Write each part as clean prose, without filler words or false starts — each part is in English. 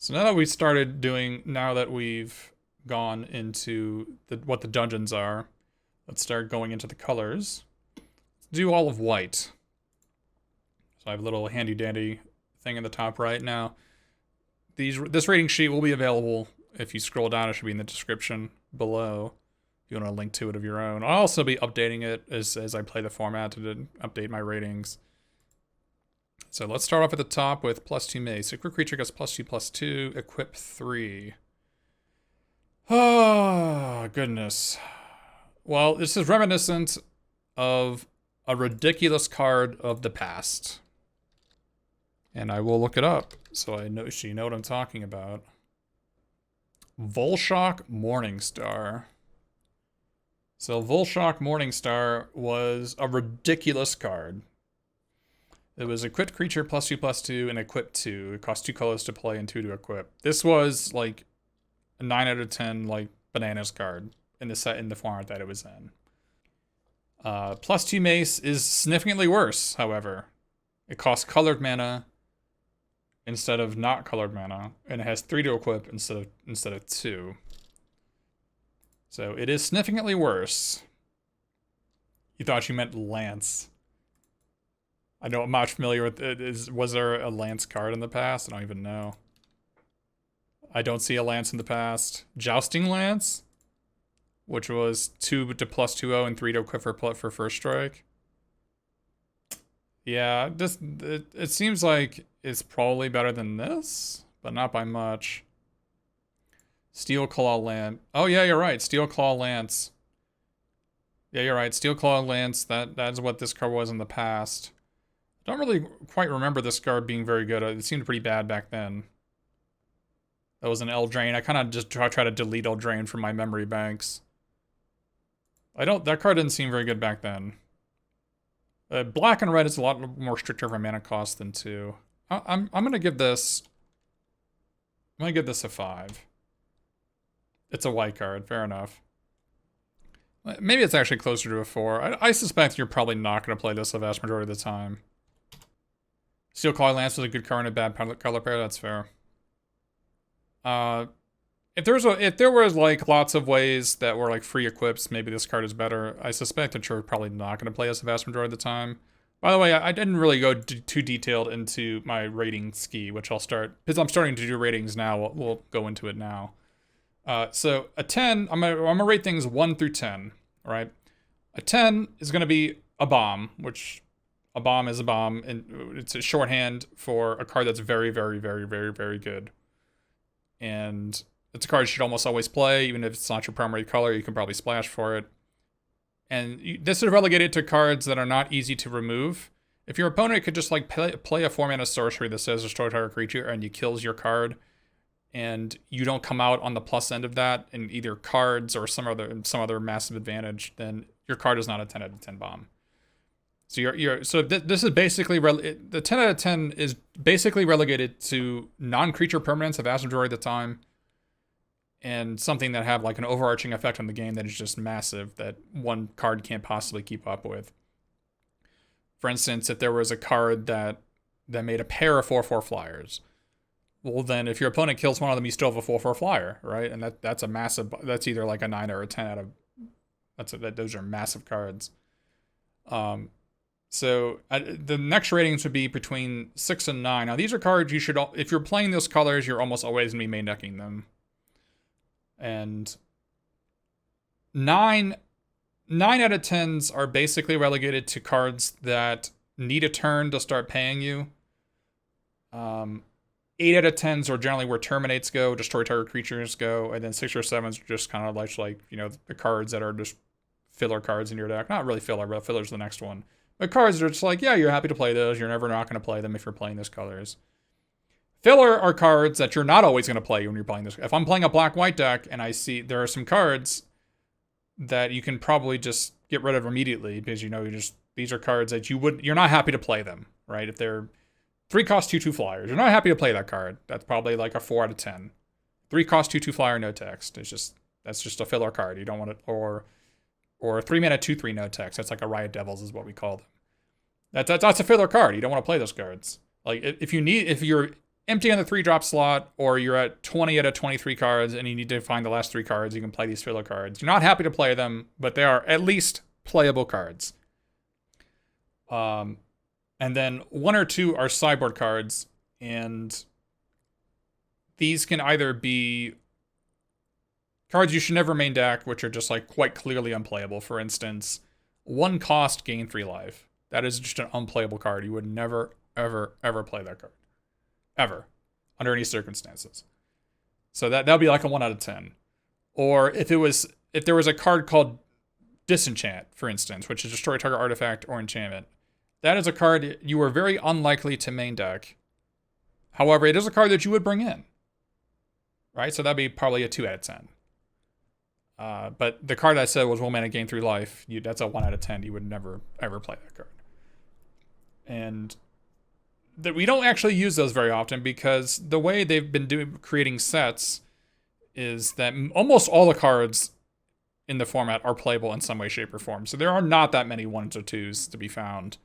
So now that we started doing, now that we've gone into what the dungeons are, let's start going into the colors. Let's do all of white. So I have a little handy dandy thing in the top right now. This rating sheet will be available if you scroll down. It should be in the description below. If you want to link to it of your own. I'll also be updating it as I play the format to update my ratings. So let's start off at the top with +2 mace. Equip creature gets +2/+2. Equip 3. Oh, goodness. Well, this is reminiscent of a ridiculous card of the past. And I will look it up so you know what I'm talking about. Volshock Morningstar. So Volshock Morningstar was a ridiculous card. It was equipped creature +2/+2 and equip 2. It cost 2 colors to play and 2 to equip. This was like a 9 out of 10 like bananas card in the set in the format that it was in. +2 mace is significantly worse, however. It costs colored mana instead of not colored mana, and it has 3 to equip instead of 2. So it is significantly worse. You thought you meant Lance. I know I'm not familiar with it. Was there a Lance card in the past? I don't even know. I don't see a Lance in the past. Jousting Lance, which was 2 to +2/0 and 3 to equip for first strike. Yeah, it seems like it's probably better than this, but not by much. Steel Claw Lance. Oh yeah, you're right. Steel Claw Lance. Yeah, you're right. Steel Claw Lance. That's what this card was in the past. Don't really quite remember this card being very good. It seemed pretty bad back then. That was an Eldraine. I kind of just try to delete Eldraine from my memory banks. That card didn't seem very good back then. Black and red is a lot more stricter for mana cost than 2. I'm gonna give this. I'm gonna give this a 5. It's a white card. Fair enough. Maybe it's actually closer to a 4. I suspect you're probably not gonna play this the vast majority of the time. Steel Claw Lance was a good card in a bad color pair. That's fair. If there was like lots of ways that were like free equips, maybe this card is better. I suspect that you're probably not going to play this the vast majority of the time. By the way, I didn't really go too detailed into my rating ski, which I'll start because I'm starting to do ratings now. We'll go into it now. So a 10, I'm gonna rate things 1 through 10. All right, a 10 is going to be a bomb, which a bomb is a bomb, and it's a shorthand for a card that's very, very, very, very, very good. And it's a card you should almost always play, even if it's not your primary color. You can probably splash for it. And this is relegated to cards that are not easy to remove. If your opponent could just like play a 4-mana sorcery that says destroy target creature and you kills your card, and you don't come out on the plus end of that in either cards or some other massive advantage, then your card is not a 10 out of 10 bomb. So this is basically the 10 out of 10 is basically relegated to non-creature permanents the vast majority of the time, and something that have like an overarching effect on the game that is just massive that one card can't possibly keep up with. For instance, if there was a card that made a pair of 4/4 flyers, well then if your opponent kills one of them, you still have a 4/4 flyer, right? And that's a massive. That's either like a 9 or a 10 out of. Those are massive cards. So the next ratings would be between 6 and 9. Now these are cards you should, if you're playing those colors, you're almost always gonna be main decking them. And 9 out of 10s are basically relegated to cards that need a turn to start paying you. 8 out of 10s are generally where terminates go, destroy target creatures go, and then 6 or 7s are just kind of like the cards that are just filler cards in your deck. Not really filler, but filler's the next one. But cards are just like, yeah, you're happy to play those. You're never not going to play them if you're playing those colors. Filler are cards that you're not always going to play when you're playing this. If I'm playing a black-white deck and I see there are some cards that you can probably just get rid of immediately because these are cards that you're not happy to play them, right? If they're 3 cost 2/2 flyers, you're not happy to play that card. That's probably like a 4 out of 10. 3 cost 2/2 flyer, no text. That's just a filler card. You don't want it, or 3-mana 2/3 no text. That's like a Riot Devils is what we call them. That's a filler card. You don't want to play those cards. Like if you're empty on the 3-drop slot, or you're at 20 out of 23 cards and you need to find the last 3 cards, you can play these filler cards. You're not happy to play them, but they are at least playable cards. And then 1 or 2 are sideboard cards, and these can either be cards you should never main deck, which are just like quite clearly unplayable. For instance, 1 cost, gain 3 life. That is just an unplayable card. You would never, ever, ever play that card. Ever. Under any circumstances. So that would be like a 1 out of 10. Or if there was a card called Disenchant, for instance, which is destroy target artifact or enchantment. That is a card you are very unlikely to main deck. However, it is a card that you would bring in. Right? So that'd be probably a 2 out of 10. But the card I said was 1 mana, gain 3 life. That's a 1 out of 10. You would never, ever play that card. And that we don't actually use those very often, because the way they've been creating sets is that almost all the cards in the format are playable in some way, shape, or form. So there are not that many 1s or 2s to be found.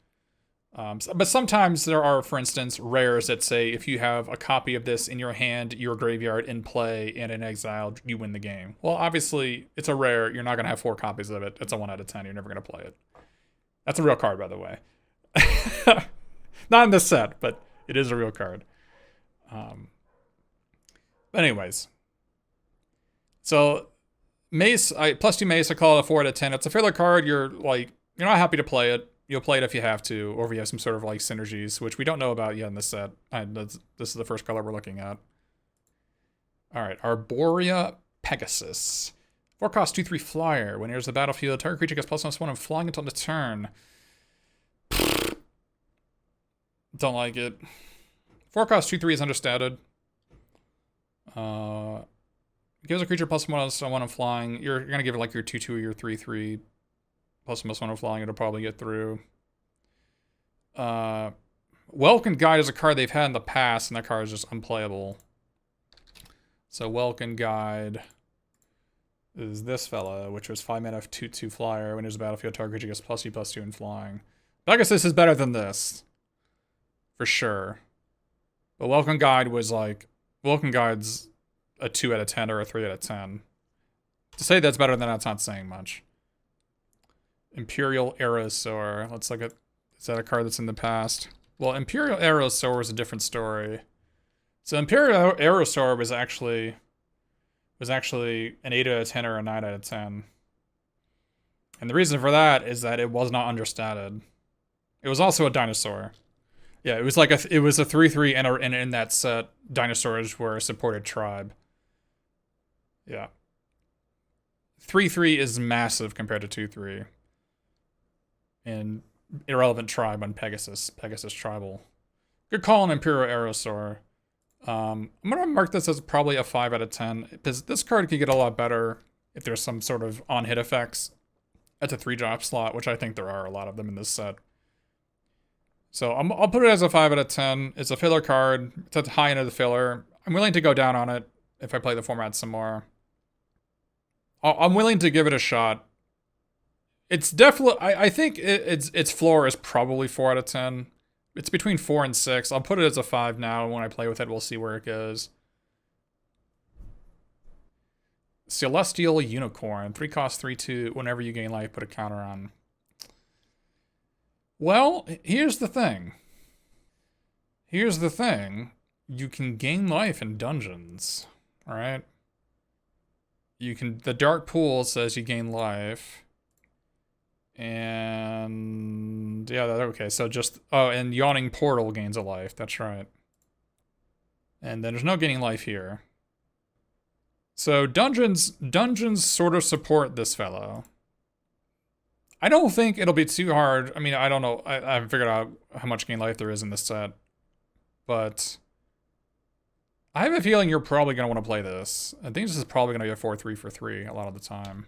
But sometimes there are, for instance, rares that say if you have a copy of this in your hand, your graveyard, in play, and in exile, you win the game. Well, obviously, it's a rare. You're not going to have 4 copies of it. It's a 1 out of 10. You're never going to play it. That's a real card, by the way. Not in this set, but it is a real card. Anyways. So, Mace, plus 2 Mace, I call it a 4 out of 10. It's a filler card. You're not happy to play it. You'll play it if you have to, or if you have some sort of like synergies, which we don't know about yet in this set. This is the first color we're looking at. Alright, Arborea Pegasus. 4 cost 2/3 flyer. When it enters the battlefield, target creature gets +1/+1 and flying until the turn. Don't like it. 4 cost 2/3 is understated. Gives a creature +1/+1 and flying. You're gonna give it like your 2/2 or your 3/3. +1/+1 and flying, it'll probably get through. Welkin Guide is a card they've had in the past, and that card is just unplayable. So Welkin Guide is this fella, which was 5 mana 2/2 flyer. When there's a battlefield, target creature gets +2/+2 and flying. But I guess this is better than this. For sure. But Welkin Guide was like, Welkin Guide's a 2 out of 10 or a 3 out of 10. To say that's better than that's not saying much. Imperial Aerosaur. Let's look at, is that a card that's in the past? Well, Imperial Aerosaur is a different story. So Imperial Aerosaur was actually an 8 out of 10 or a 9 out of 10. And the reason for that is that it was not understated. It was also a dinosaur. Yeah, it was like it was a 3/3, and in that set, dinosaurs were a supported tribe. Yeah. 3/3 is massive compared to 2/3. And irrelevant tribe on Pegasus Tribal. Good call on Imperial Aerosaur. I'm gonna mark this as probably a 5 out of 10, because this card could get a lot better if there's some sort of on-hit effects at the 3-drop slot, which I think there are a lot of them in this set. So I'll put it as a 5 out of 10. It's a filler card. It's at the high end of the filler. I'm willing to go down on it if I play the format some more. I'm willing to give it a shot. It's definitely, I think its floor is probably 4 out of 10. It's between 4 and 6. I'll put it as a 5 now. When I play with it, we'll see where it goes. Celestial Unicorn. 3 cost 3/2. Whenever you gain life, put a counter on. Well, here's the thing. You can gain life in dungeons. Alright? The Dark Pool says you gain life. And yeah, okay, so and Yawning Portal gains a life, that's right. And then there's no gaining life here. So dungeons sort of support this fellow. I don't think it'll be too hard. I mean, I don't know. I haven't figured out how much gain life there is in this set. But I have a feeling you're probably going to want to play this. I think this is probably going to be a 4/3 for 3 a lot of the time.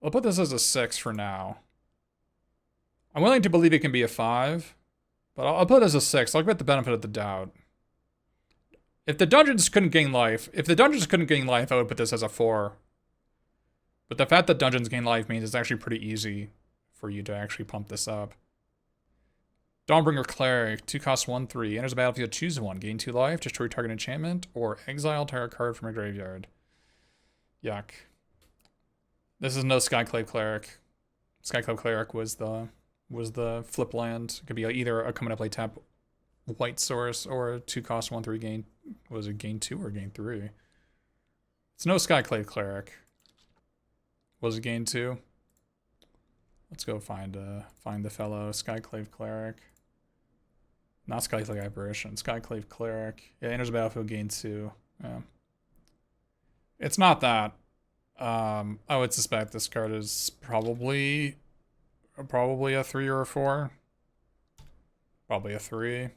I'll put this as a 6 for now. I'm willing to believe it can be a 5. But I'll put it as a 6. I'll give it the benefit of the doubt. If the dungeons couldn't gain life, I would put this as a 4. But the fact that dungeons gain life means it's actually pretty easy for you to actually pump this up. Dawnbringer Cleric, 2 cost 1/3. Enters the battlefield, choose one. Gain 2 life, destroy target enchantment, or exile target card from a graveyard. Yuck. This is no Skyclave Cleric. Skyclave Cleric was the flip land. It could be either a come into play tap white source or a 2 cost 1/3 gain. Was it gain 2 or gain 3? It's no Skyclave Cleric. Was it gain 2? Let's go find the fellow Skyclave Cleric. Not Skyclave Apparition. Skyclave Cleric. Yeah, enters the battlefield, gain 2. Yeah. It's not that. I would suspect this card is probably a 3 or a 4. Probably a 3.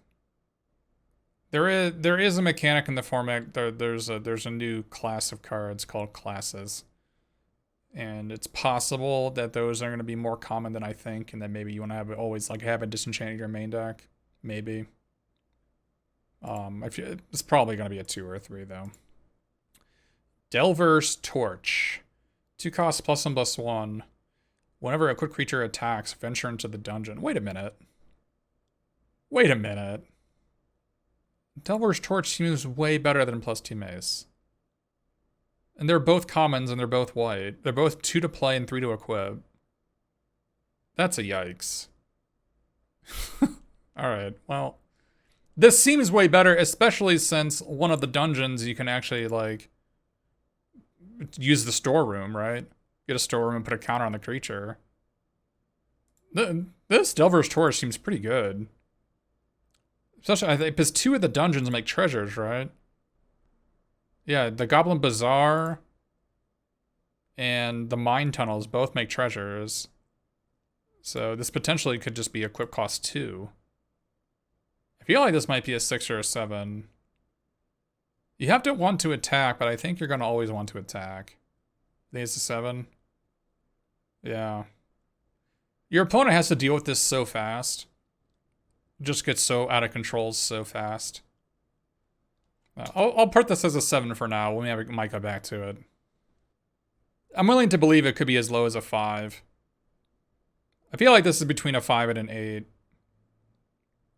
There is a mechanic in the format. There's a new class of cards called classes. And it's possible that those are going to be more common than I think, and that maybe you want to have have a disenchant in your main deck. Maybe. It's probably going to be a 2 or a 3 though. Delver's Torch. 2 costs +1/+1. Whenever a quick creature attacks, venture into the dungeon. Wait a minute. Delver's Torch seems way better than +2 Mace. And they're both commons and they're both white. They're both 2 to play and 3 to equip. That's a yikes. Alright, well. This seems way better, especially since one of the dungeons you can actually, use the storeroom, right? Get a storeroom and put a counter on the creature. This Delver's Torch seems pretty good. Especially, I think, because 2 of the dungeons make treasures, right? Yeah, the Goblin Bazaar and the Mine Tunnels both make treasures. So this potentially could just be equip cost 2. I feel like this might be a 6 or a 7. You have to want to attack, but I think you're going to always want to attack. I think it's a 7. Yeah. Your opponent has to deal with this so fast. Just gets so out of control so fast. I'll put this as a 7 for now. We might go back to it. I'm willing to believe it could be as low as a 5. I feel like this is between a 5 and an 8.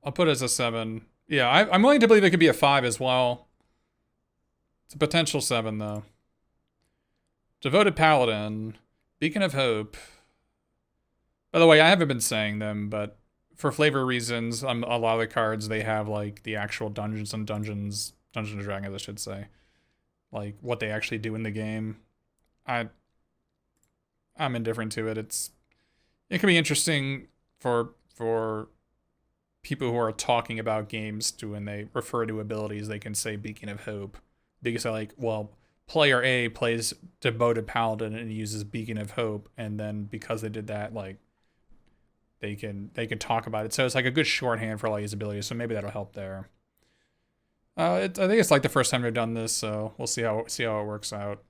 I'll put it as a 7. Yeah, I'm willing to believe it could be a 5 as well. It's a potential 7, though. Devoted Paladin. Beacon of Hope. By the way, I haven't been saying them, but for flavor reasons, a lot of the cards, they have, the actual Dungeons and Dragons, I should say. What they actually do in the game. I'm indifferent to it. It can be interesting for people who are talking about games when they refer to abilities, they can say Beacon of Hope. Because they're player A plays Devoted Paladin and uses Beacon of Hope, and then because they did that, they can talk about it. So it's a good shorthand for his abilities, so maybe that'll help there. I think it's the first time they've done this, so we'll see how it works out.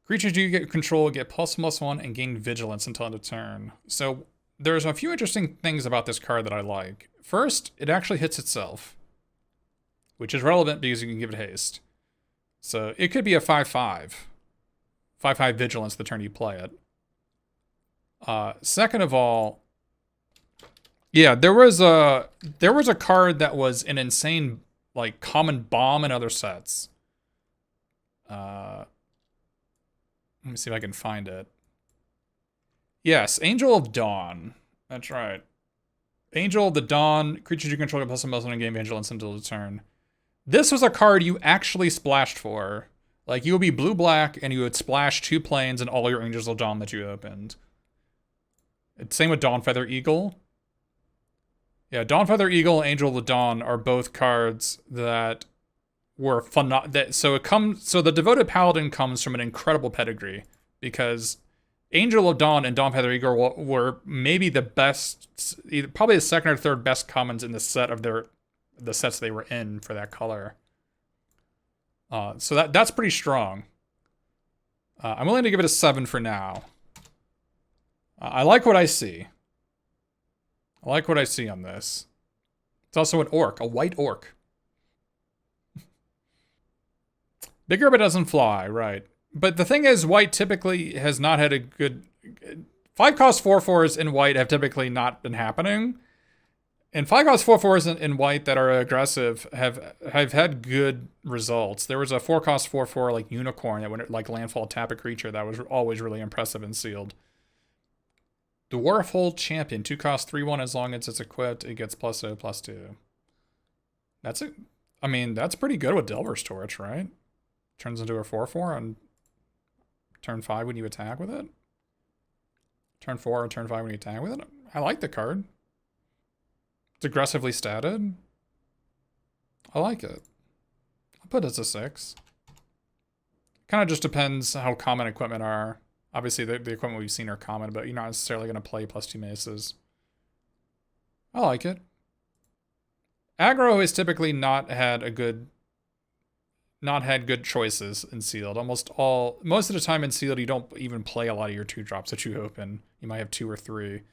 Creatures you get control get +1/+1 and gain Vigilance until end of turn. So there's a few interesting things about this card that I like. First, it actually hits itself, which is relevant because you can give it haste. So it could be a 5/5. 5/5 Vigilance the turn you play it. Second of all, yeah, there was a card that was an insane common bomb in other sets. Let me see if I can find it. Yes, Angel of Dawn. That's right. Angel of the Dawn. Creatures you control get +1/+1 and gain Vigilance until the turn. This was a card you actually splashed for. You would be blue-black and you would splash 2 planes and all your Angels of Dawn that you opened. Same with Dawnfeather Eagle. Yeah, Dawnfeather Eagle and Angel of the Dawn are both cards that were so the Devoted Paladin comes from an incredible pedigree, because Angel of Dawn and Dawnfeather Eagle were maybe the best, probably the second or third best commons in the sets they were in for that color. So that's pretty strong. I'm willing to give it a 7 for now. I like what I see. I like what I see on this. It's also an orc, a white orc. Bigger but doesn't fly, right. But the thing is, white typically has not had a good... 5 cost 4/4s in white have typically not been happening. And 5-cost 4/4s in white that are aggressive have had good results. There was a 4-cost 4/4 like unicorn that would like landfall tap a creature that was always really impressive and sealed. Dwarfhold Champion, 2-cost 3/1 as long as it's equipped, it gets +0/+2. That's it. I mean, that's pretty good with Delver's Torch, right? Turns into a 4/4 on turn 5 when you attack with it. Turn 4 or turn 5 when you attack with it. I like the card. It's aggressively statted. I like it. I'll put it as a 6. Kind of just depends how common equipment are. Obviously, the equipment we've seen are common, but you're not necessarily going to play +2 maces. I like it. Aggro has typically not had good choices in sealed. Most of the time in sealed, you don't even play a lot of your 2-drops that you open. You might have 2 or 3.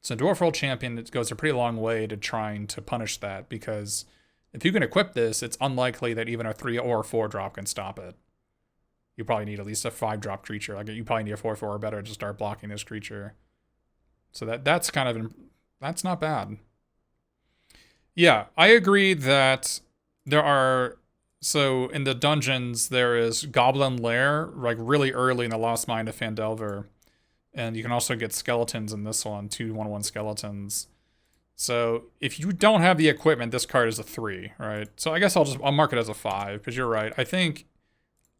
So Dwarfhold Champion, it goes a pretty long way to trying to punish that, because if you can equip this, it's unlikely that even a 3 or 4 drop can stop it. You probably need at least a 5-drop creature. Like, you probably need a 4/4 or better to start blocking this creature. So that's not bad. Yeah, I agree that there are. So in the dungeons, there is Goblin Lair, like really early in the Lost Mine of Phandelver. And you can also get skeletons in this one, 2 1/1 skeletons. So if you don't have the equipment, this card is a 3, right? So I guess I'll mark it as a 5, because you're right. I think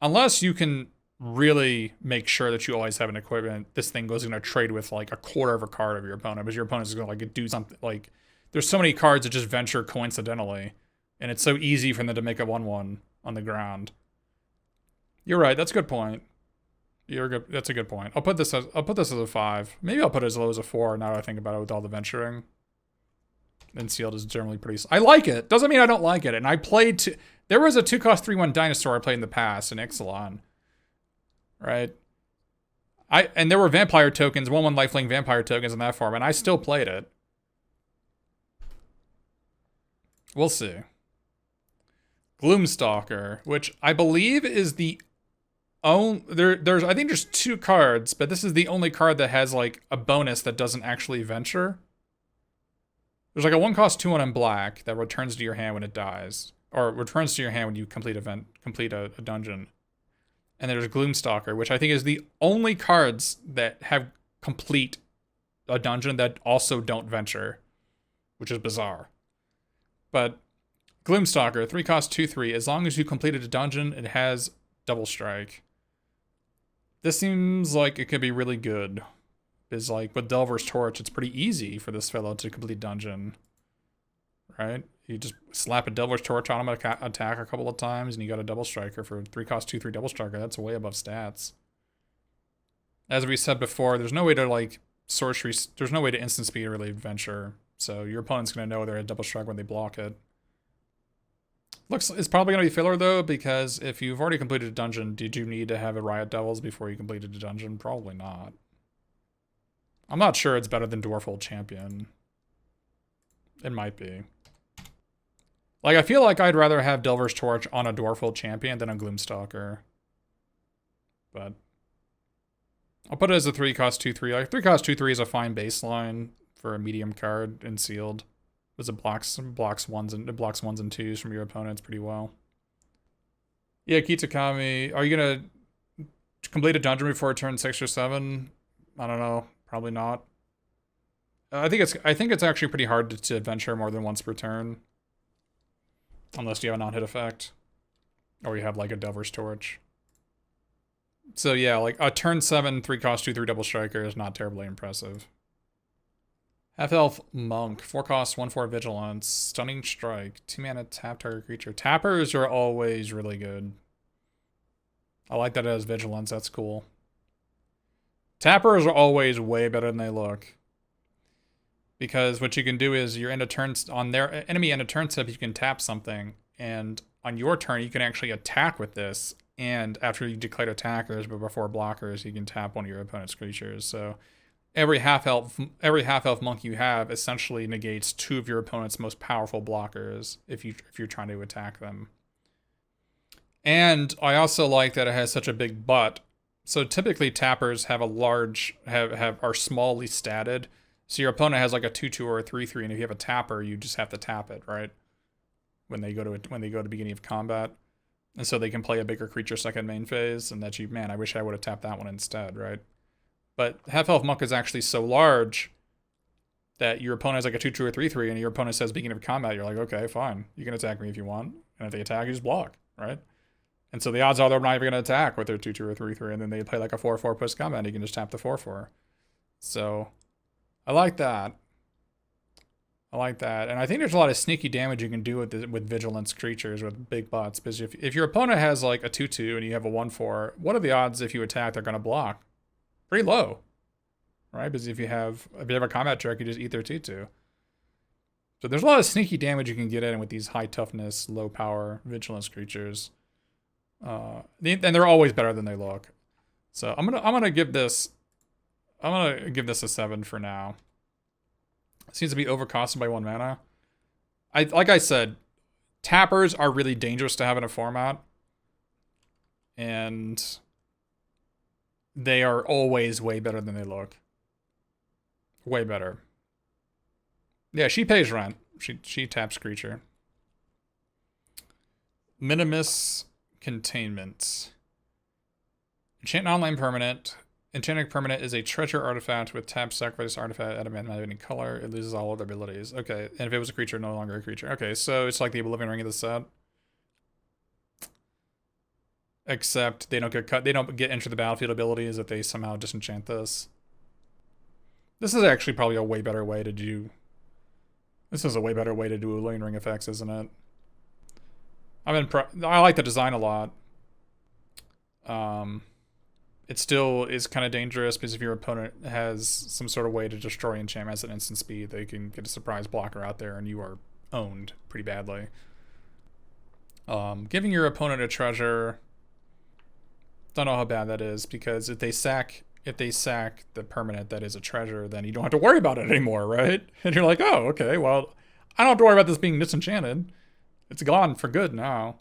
unless you can really make sure that you always have an equipment, this thing goes going to trade with like a quarter of a card of your opponent, because your opponent is going to like do something. Like, there's so many cards that just venture coincidentally, and it's so easy for them to make a 1/1 on the ground. You're right. That's a good point. That's a good point. I'll put this as a 5. Maybe I'll put it as low as a 4 now that I think about it with all the venturing. And sealed is generally pretty. I like it. Doesn't mean I don't like it. And I played. There was a 2-cost 3/1 dinosaur I played in the past in Ixalan. Right. And there were vampire tokens, 1/1 lifelink vampire tokens in that form, and I still played it. We'll see. Gloomstalker, which I believe is the there's I think there's 2 cards, but this is the only card that has like a bonus that doesn't actually venture. There's like a 1-cost 2/1 in black that returns to your hand when it dies, or returns to your hand when you complete a dungeon. And there's Gloomstalker, which I think is the only cards that have complete a dungeon that also don't venture, which is bizarre. But Gloomstalker, 3-cost 2/3. As long as you completed a dungeon, it has double strike. This seems like it could be really good. Is like with Delver's Torch, it's pretty easy for this fellow to complete dungeon. Right? You just slap a Delver's Torch on him, attack a couple of times, and you got a double striker for 3-cost 2/3 double striker. That's way above stats. As we said before, there's no way to like sorcery. There's no way to instant speed relieve venture. So your opponent's gonna know they're a double strike when they block it. It's probably going to be filler, though, because if you've already completed a dungeon, did you need to have a Riot Devils before you completed a dungeon? Probably not. I'm not sure it's better than Dwarfhold Champion. It might be. Like, I feel like I'd rather have Delver's Torch on a Dwarfhold Champion than a Gloomstalker. But I'll put it as a 3-cost 2/3. Like, 3-cost 2/3 is a fine baseline for a medium card in sealed. Because it blocks ones and 2s from your opponents pretty well. Yeah, Kitakami, are you gonna complete a dungeon before turn 6 or 7? I don't know. Probably not. I think it's actually pretty hard to venture more than once per turn, unless you have a non-hit effect, or you have like a Delver's Torch. So yeah, like a turn 7 3-cost 2/3 double striker is not terribly impressive. Half-Elf Monk, 4-cost 1/4 Vigilance, Stunning Strike, 2-mana tap target creature. Tappers are always really good. I like that it has Vigilance, that's cool. Tappers are always way better than they look. Because what you can do is you're in a turn, on their enemy end of turn step, you can tap something, and on your turn you can actually attack with this, and after you declare attackers but before blockers, you can tap one of your opponent's creatures. So every half-elf monk you have essentially negates 2 of your opponent's most powerful blockers if you're trying to attack them. And I also like that it has such a big butt. So typically tappers have a large are smallly statted. So your opponent has like a 2/2 or a 3/3, and if you have a tapper, you just have to tap it, right? When they go to beginning of combat. And so they can play a bigger creature second main phase, and that you, man, I wish I would have tapped that one instead, right? But Half-Elf Monk is actually so large that your opponent has like a 2/2 or 3/3, and your opponent says beginning of combat, you're like, okay, fine. You can attack me if you want. And if they attack, you just block, right? And so the odds are they're not even going to attack with their 2/2 or 3/3, and then they play like a 4/4 post combat, and you can just tap the 4/4. So I like that. I like that. And I think there's a lot of sneaky damage you can do with Vigilance creatures with big butts. Because if your opponent has like a 2/2 and you have a 1/4, what are the odds if you attack they're going to block? Pretty low. Right? Because if you have a combat trick, you just eat their 2/2. So there's a lot of sneaky damage you can get in with these high toughness, low power Vigilance creatures. And they're always better than they look. So I'm gonna give this a 7 for now. It seems to be overcosted by 1 mana. Like I said, tappers are really dangerous to have in a format. And they are always way better than they look. Way better. Yeah, she pays rent. She taps creature. Minimus Containment. Enchant non-land permanent. Enchanting permanent is a treasure artifact with tap sacrifice artifact at a mana of any color. It loses all other abilities. Okay, and if it was a creature, no longer a creature. Okay, so it's like the Oblivion Ring of the set. Except they don't get cut. They don't get enter the battlefield abilities if they somehow disenchant this. This is actually probably a way better way to do. This is a way better way to do Oblivion Ring effects, isn't it? I like the design a lot. It still is kind of dangerous because if your opponent has some sort of way to destroy enchantments at instant speed, they can get a surprise blocker out there and you are owned pretty badly. Giving your opponent a treasure, don't know how bad that is, because if they sack the permanent that is a treasure, then you don't have to worry about it anymore, right? And you're like, oh, okay, well, I don't have to worry about this being disenchanted. It's gone for good now.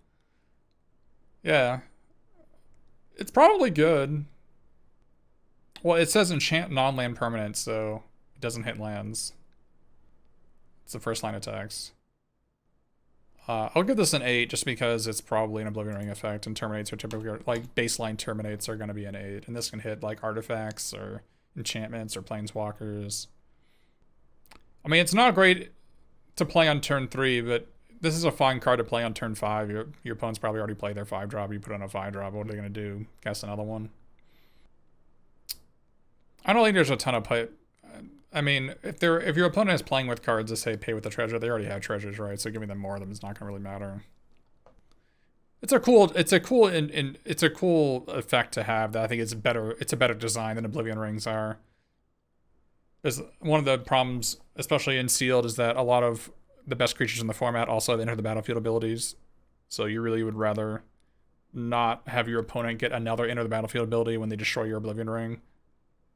Yeah. It's probably good. Well, it says enchant non-land permanent, so it doesn't hit lands. It's the first line of text. I'll give this an 8 just because it's probably an Oblivion Ring effect, and terminates are typically, like, baseline terminates are going to be an 8. And this can hit, like, artifacts or enchantments or planeswalkers. I mean, it's not great to play on turn 3, but this is a fine card to play on turn 5. Your opponent's probably already played their 5-drop. You put on a 5-drop. What are they going to do? Cast another one? I don't think there's a ton of play. I mean, if your opponent is playing with cards that say pay with the treasure, they already have treasures, right? So giving them more of them is not going to really matter. It's a cool effect to have. That I think it's a better design than Oblivion Rings are. Because one of the problems, especially in Sealed, is that a lot of the best creatures in the format also have enter the battlefield abilities. So you really would rather not have your opponent get another enter the battlefield ability when they destroy your Oblivion Ring,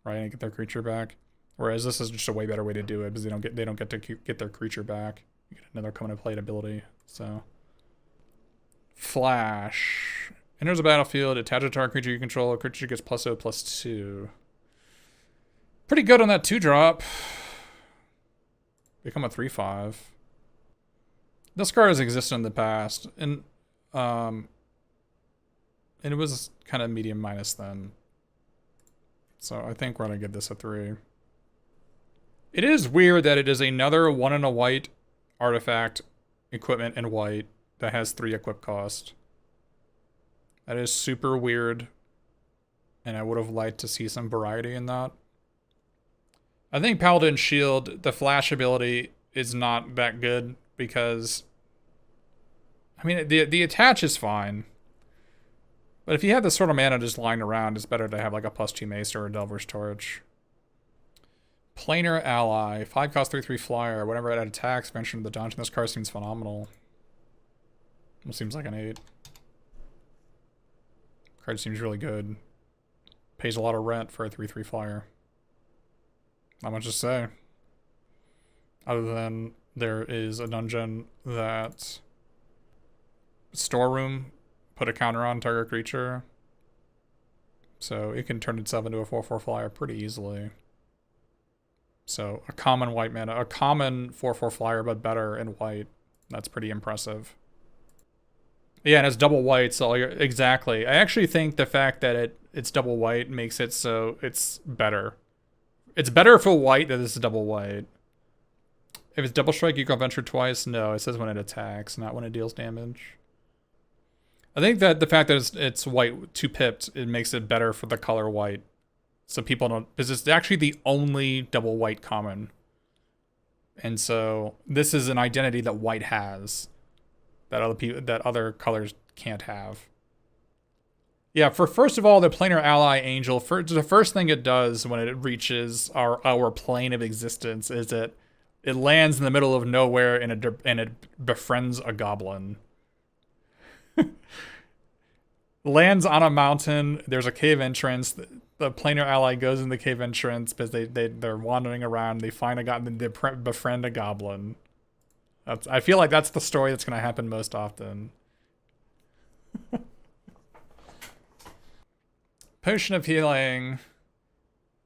right, and get their creature back. Whereas this is just a way better way to do it because they don't get to get their creature back. You get another come into play ability. So Flash enters the battlefield. Attach a target creature you control. A creature gets +0/+2. Pretty good on that 2-drop. Become a 3/5. This card has existed in the past, and it was kind of medium minus then. So I think we're gonna give this a 3. It is weird that it is another 1 and a white artifact equipment in white that has 3 equip cost. That is super weird, and I would have liked to see some variety in that. I think Paladin Shield, the flash ability, is not that good because, I mean, the attach is fine. But if you have this sort of mana just lying around, it's better to have like a +2 mace or a Delver's Torch. Planar Ally, 5 cost 3/3 flyer. Whenever it attacks, mention the dungeon. This card seems phenomenal. It seems like an 8. Card seems really good. Pays a lot of rent for a 3/3 flyer. Not much to say. Other than there is a dungeon that Storeroom put a counter on target creature. So it can turn itself into a 4/4 flyer pretty easily. So a common white mana, a common 4/4 flyer, but better in white. That's pretty impressive. Yeah, and it's double white, so exactly. I actually think the fact that it's double white makes it so it's better. It's better for white that it's double white. If it's double strike, you can venture twice. No, it says when it attacks, not when it deals damage. I think that the fact that it's white 2-pipped, it makes it better for the color white. So people don't, because it's actually the only double white common. And so this is an identity that white has that other colors can't have. Yeah, for first of all, the planar ally angel, the first thing it does when it reaches our plane of existence is it lands in the middle of nowhere and it befriends a goblin. Lands on a mountain. There's a cave entrance. The planar ally goes in the cave entrance because they're wandering around. They find a goblin. They befriend a goblin. I feel like that's the story that's going to happen most often. Potion of Healing.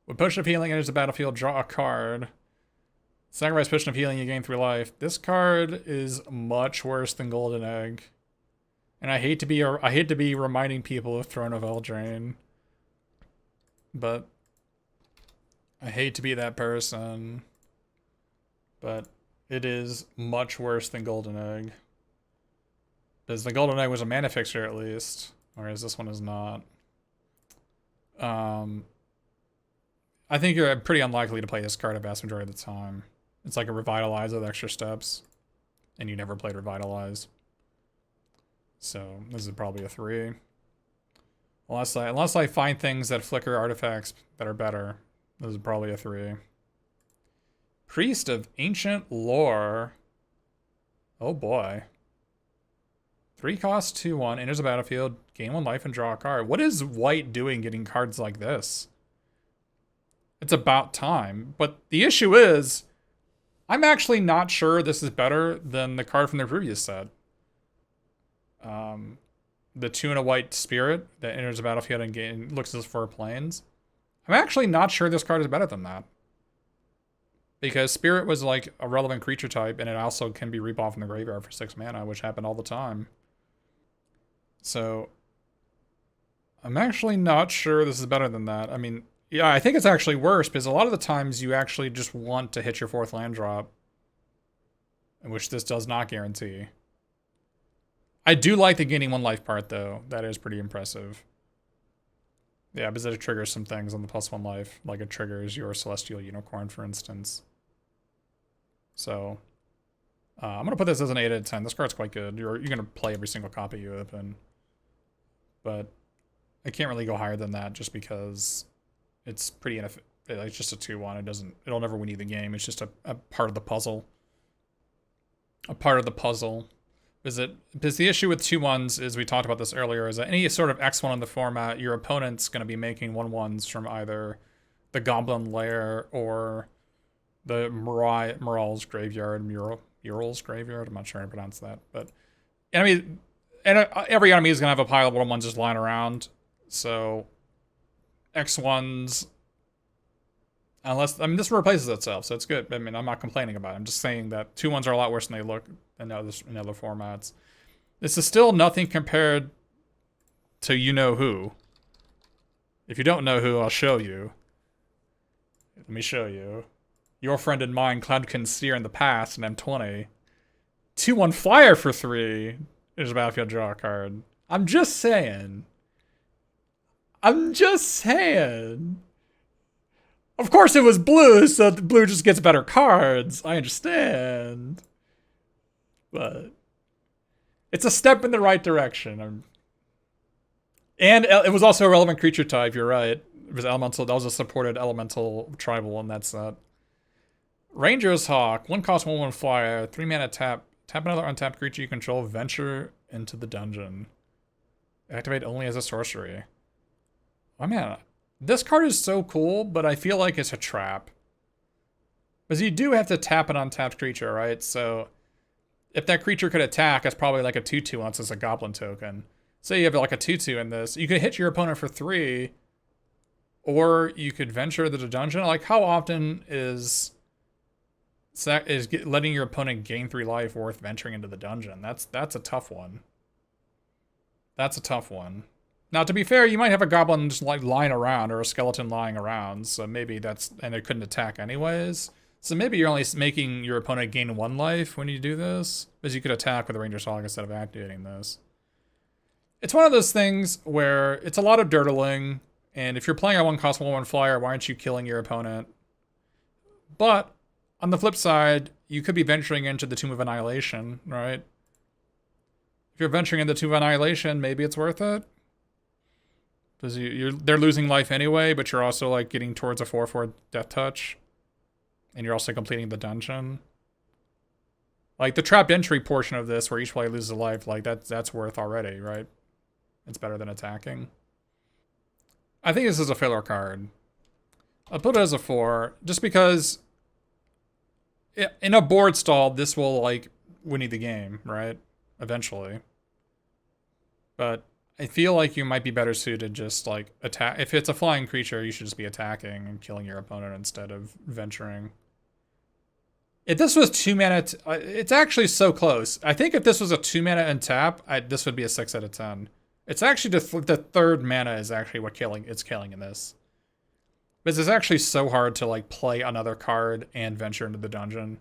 When Potion of Healing enters the battlefield, draw a card. Sacrifice Potion of Healing, you gain 3 life. This card is much worse than Golden Egg. And I hate to be reminding people of Throne of Eldraine. But I hate to be that person. But it is much worse than Golden Egg. Because the Golden Egg was a mana fixture at least. Whereas this one is not. I think you're pretty unlikely to play this card a vast majority of the time. It's like a Revitalize with extra steps. And you never played Revitalize. So this is probably a 3. Unless I find things that flicker artifacts that are better. This is probably a 3. Priest of Ancient Lore. Oh boy. 3 cost, 2/1, enters the battlefield, gain 1 life and draw a card. What is white doing getting cards like this? It's about time. But the issue is, I'm actually not sure this is better than the card from the previous set. The 2 and a white spirit that enters the battlefield and looks as 4 planes. I'm actually not sure this card is better than that. Because spirit was like a relevant creature type, and it also can be rebought from the graveyard for 6 mana, which happened all the time. So I'm actually not sure this is better than that. I mean, yeah, I think it's actually worse because a lot of the times you actually just want to hit your 4th land drop, which this does not guarantee. I do like the gaining 1 life part though. That is pretty impressive. Yeah, because it triggers some things on the +1 life, like it triggers your Celestial Unicorn, for instance. So I'm gonna put this as an 8 out of 10. This card's quite good. You're gonna play every single copy you open, but I can't really go higher than that just because it's pretty it's just a 2/1. It'll never win you the game. It's just a part of the puzzle. A part of the puzzle. Because the issue with 2/1s is, we talked about this earlier, is that any sort of X1 in the format, your opponent's going to be making 1/1s from either the Goblin Lair or the Mural's Graveyard, Mural's Graveyard. I'm not sure how to pronounce that, but every enemy is going to have a pile of 1/1s just lying around. So X1s, this replaces itself, so it's good. I mean, I'm not complaining about it. I'm just saying that 2/1s are a lot worse than they look in other formats. This is still nothing compared to you-know-who. If you don't know who, I'll show you. Let me show you. Your friend and mine, Cloudkin Seer in the past, and M20. 2/1 flyer for 3. There's a battlefield, draw a card. I'm just saying. Of course it was blue, so the blue just gets better cards. I understand. But it's a step in the right direction. And it was also a relevant creature type, you're right. It was elemental. That was a supported elemental tribal in that set. Ranger's Hawk. 1 cost, 1/1 flyer. 3 mana tap. Tap another untapped creature you control. Venture into the dungeon. Activate only as a sorcery. Oh man, this card is so cool, but I feel like it's a trap. Because you do have to tap an untapped creature, right? So if that creature could attack, it's probably like a 2/2 once it's a goblin token. Say you have like a 2/2 in this. You could hit your opponent for 3, Or you could venture the dungeon. Like, how often is letting your opponent gain 3 life worth venturing into the dungeon? That's a tough one. That's a tough one. Now, to be fair, you might have a goblin just like lying around or a skeleton lying around, so maybe that's, and it couldn't attack anyways. So maybe you're only making your opponent gain 1 life when you do this, because you could attack with a Ranger's Hog instead of activating this. It's one of those things where it's a lot of dirtling, and if you're playing a 1-cost 1/1 flyer, why aren't you killing your opponent? But on the flip side, you could be venturing into the Tomb of Annihilation, right? If you're venturing into the Tomb of Annihilation, maybe it's worth it. Because they're losing life anyway, but you're also like getting towards a 4/4 death touch. And you're also completing the dungeon. Like the trapped entry portion of this, where each player loses a life, like that's worth already, right? It's better than attacking. I think this is a filler card. I'll put it as a 4, just because in a board stall, this will like win you the game, right? Eventually. But I feel like you might be better suited just like attack. If it's a flying creature, you should just be attacking and killing your opponent instead of venturing. If this was 2 mana, it's actually so close. I think if this was a 2 mana and tap, this would be a 6 out of 10. It's actually the third mana is actually what it's killing in this. Because it's actually so hard to like play another card and venture into the dungeon.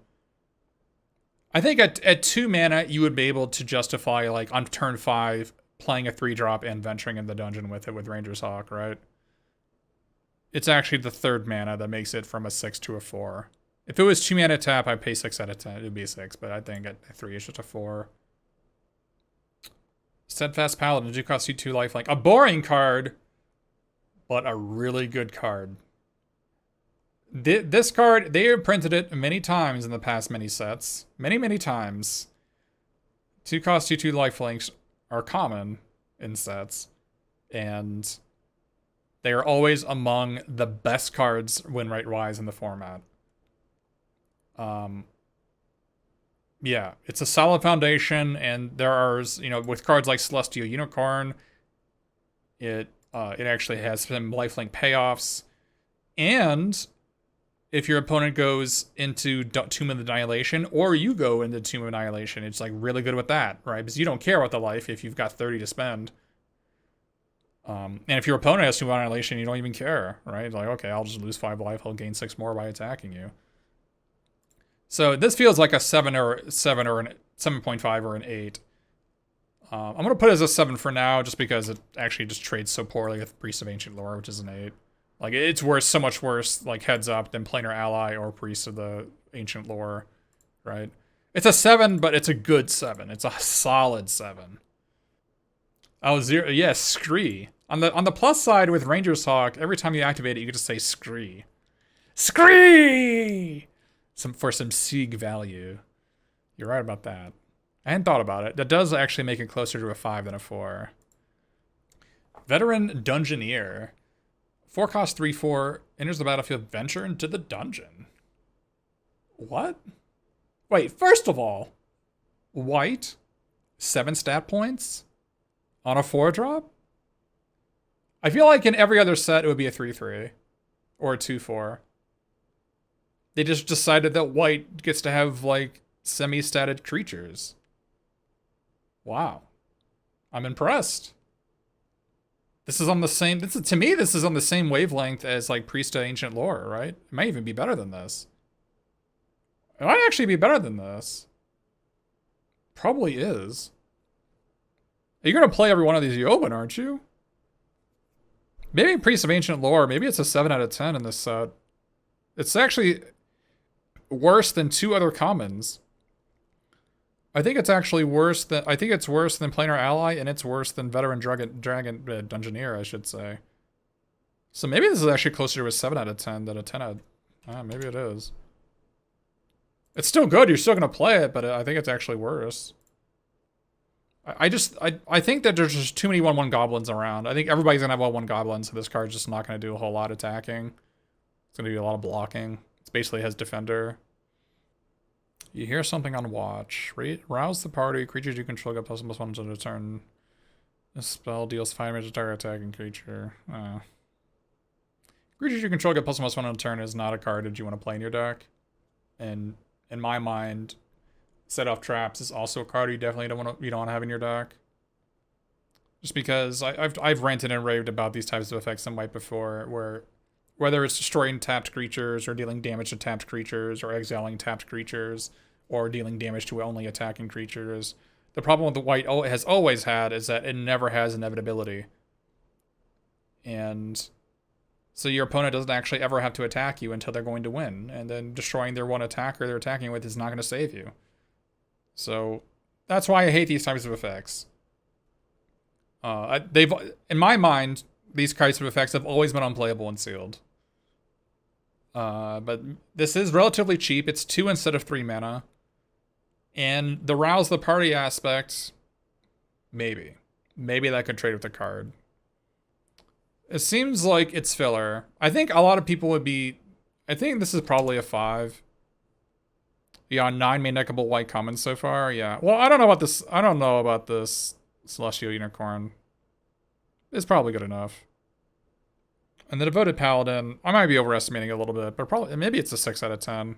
I think at 2 mana, you would be able to justify like on turn 5, playing a 3-drop and venturing in the dungeon with it with Ranger's Hawk, right? It's actually the third mana that makes it from a 6 to a 4. If it was 2 mana tap, I'd pay 6 out of 10. It'd be a 6, but I think at 3 it's just a 4. Steadfast Paladin, did you cost you 2 lifelink? A boring card, but a really good card. This card, they have printed it many times in the past many sets. Many times. 2 cost you 2 lifelinks are common in sets. And they are always among the best cards win rate wise in the format. Yeah, it's a solid foundation, and there are, with cards like Celestial Unicorn, it actually has some lifelink payoffs, and if your opponent goes into Tomb of Annihilation, or you go into Tomb of Annihilation, it's like really good with that, right? Because you don't care about the life if you've got 30 to spend. And if your opponent has Tomb of Annihilation, you don't even care, right? Like, okay, I'll just lose 5 life, I'll gain 6 more by attacking you. So this feels like a 7 or an 7.5 or an 8. I'm going to put it as a 7 for now, just because it actually just trades so poorly with Priest of Ancient Lore, which is an 8. Like, it's worse, so much worse, like, heads up, than Planar Ally or Priest of the Ancient Lore, right? It's a 7, but it's a good 7. It's a solid 7. Oh, 0, yes, Scree. On the plus side with Ranger's Hawk, every time you activate it, you get to say Scree. Scree! For some Sieg value. You're right about that. I hadn't thought about it. That does actually make it closer to a 5 than a 4. Veteran Dungeoneer. 4 cost 3/4. Enters the battlefield. Venture into the dungeon. What? Wait, first of all, white, 7 stat points on a 4-drop? I feel like in every other set it would be a 3/3 or a 2/4. They just decided that white gets to have, like, semi-statted creatures. Wow. I'm impressed. This is on the same... to me, this is on the same wavelength as, like, Priest of Ancient Lore, right? It might even be better than this. It might actually be better than this. Probably is. You're going to play every one of these you open, aren't you? Maybe Priest of Ancient Lore, maybe it's a 7 out of 10 in this set. It's actually... worse than 2 other commons. I think it's actually worse than... I think it's worse than Planar Ally, and it's worse than Veteran Dragon Dungeoneer, I should say. So maybe this is actually closer to a 7 out of 10 than a 10 out of... maybe it is. It's still good, you're still going to play it, but I think it's actually worse. I think that there's just too many 1/1 goblins around. I think everybody's going to have 1/1 goblins, so this card's just not going to do a whole lot of attacking. It's going to do a lot of blocking. It basically has Defender. You hear something on watch. Rouse the party. Creatures you control get +1/+1 until the turn. This spell deals 5 damage to target attacking creature. Creatures you control get +1/+1 on a turn is not a card that you want to play in your deck. And in my mind, Set Off Traps is also a card you definitely don't want to have in your deck. Just because I've ranted and raved about these types of effects in White before, where whether it's destroying tapped creatures or dealing damage to tapped creatures or exiling tapped creatures or dealing damage to only attacking creatures, the problem with the White has always had is that it never has inevitability. And so your opponent doesn't actually ever have to attack you until they're going to win, and then destroying their one attacker they're attacking with is not going to save you. So that's why I hate these types of effects. They've, in my mind, these types of effects have always been unplayable in sealed. But this is relatively cheap. It's 2 instead of 3 mana. And the rouse the party aspect, maybe that could trade with the card. It seems like it's filler. I think a lot of people would be... I think this is probably a 5. Yeah, 9 main deckable white commons so far. Yeah. Well, I don't know about this. I don't know about this Celestial Unicorn. It's probably good enough. And the Devoted Paladin, I might be overestimating it a little bit, but probably maybe it's a 6 out of 10.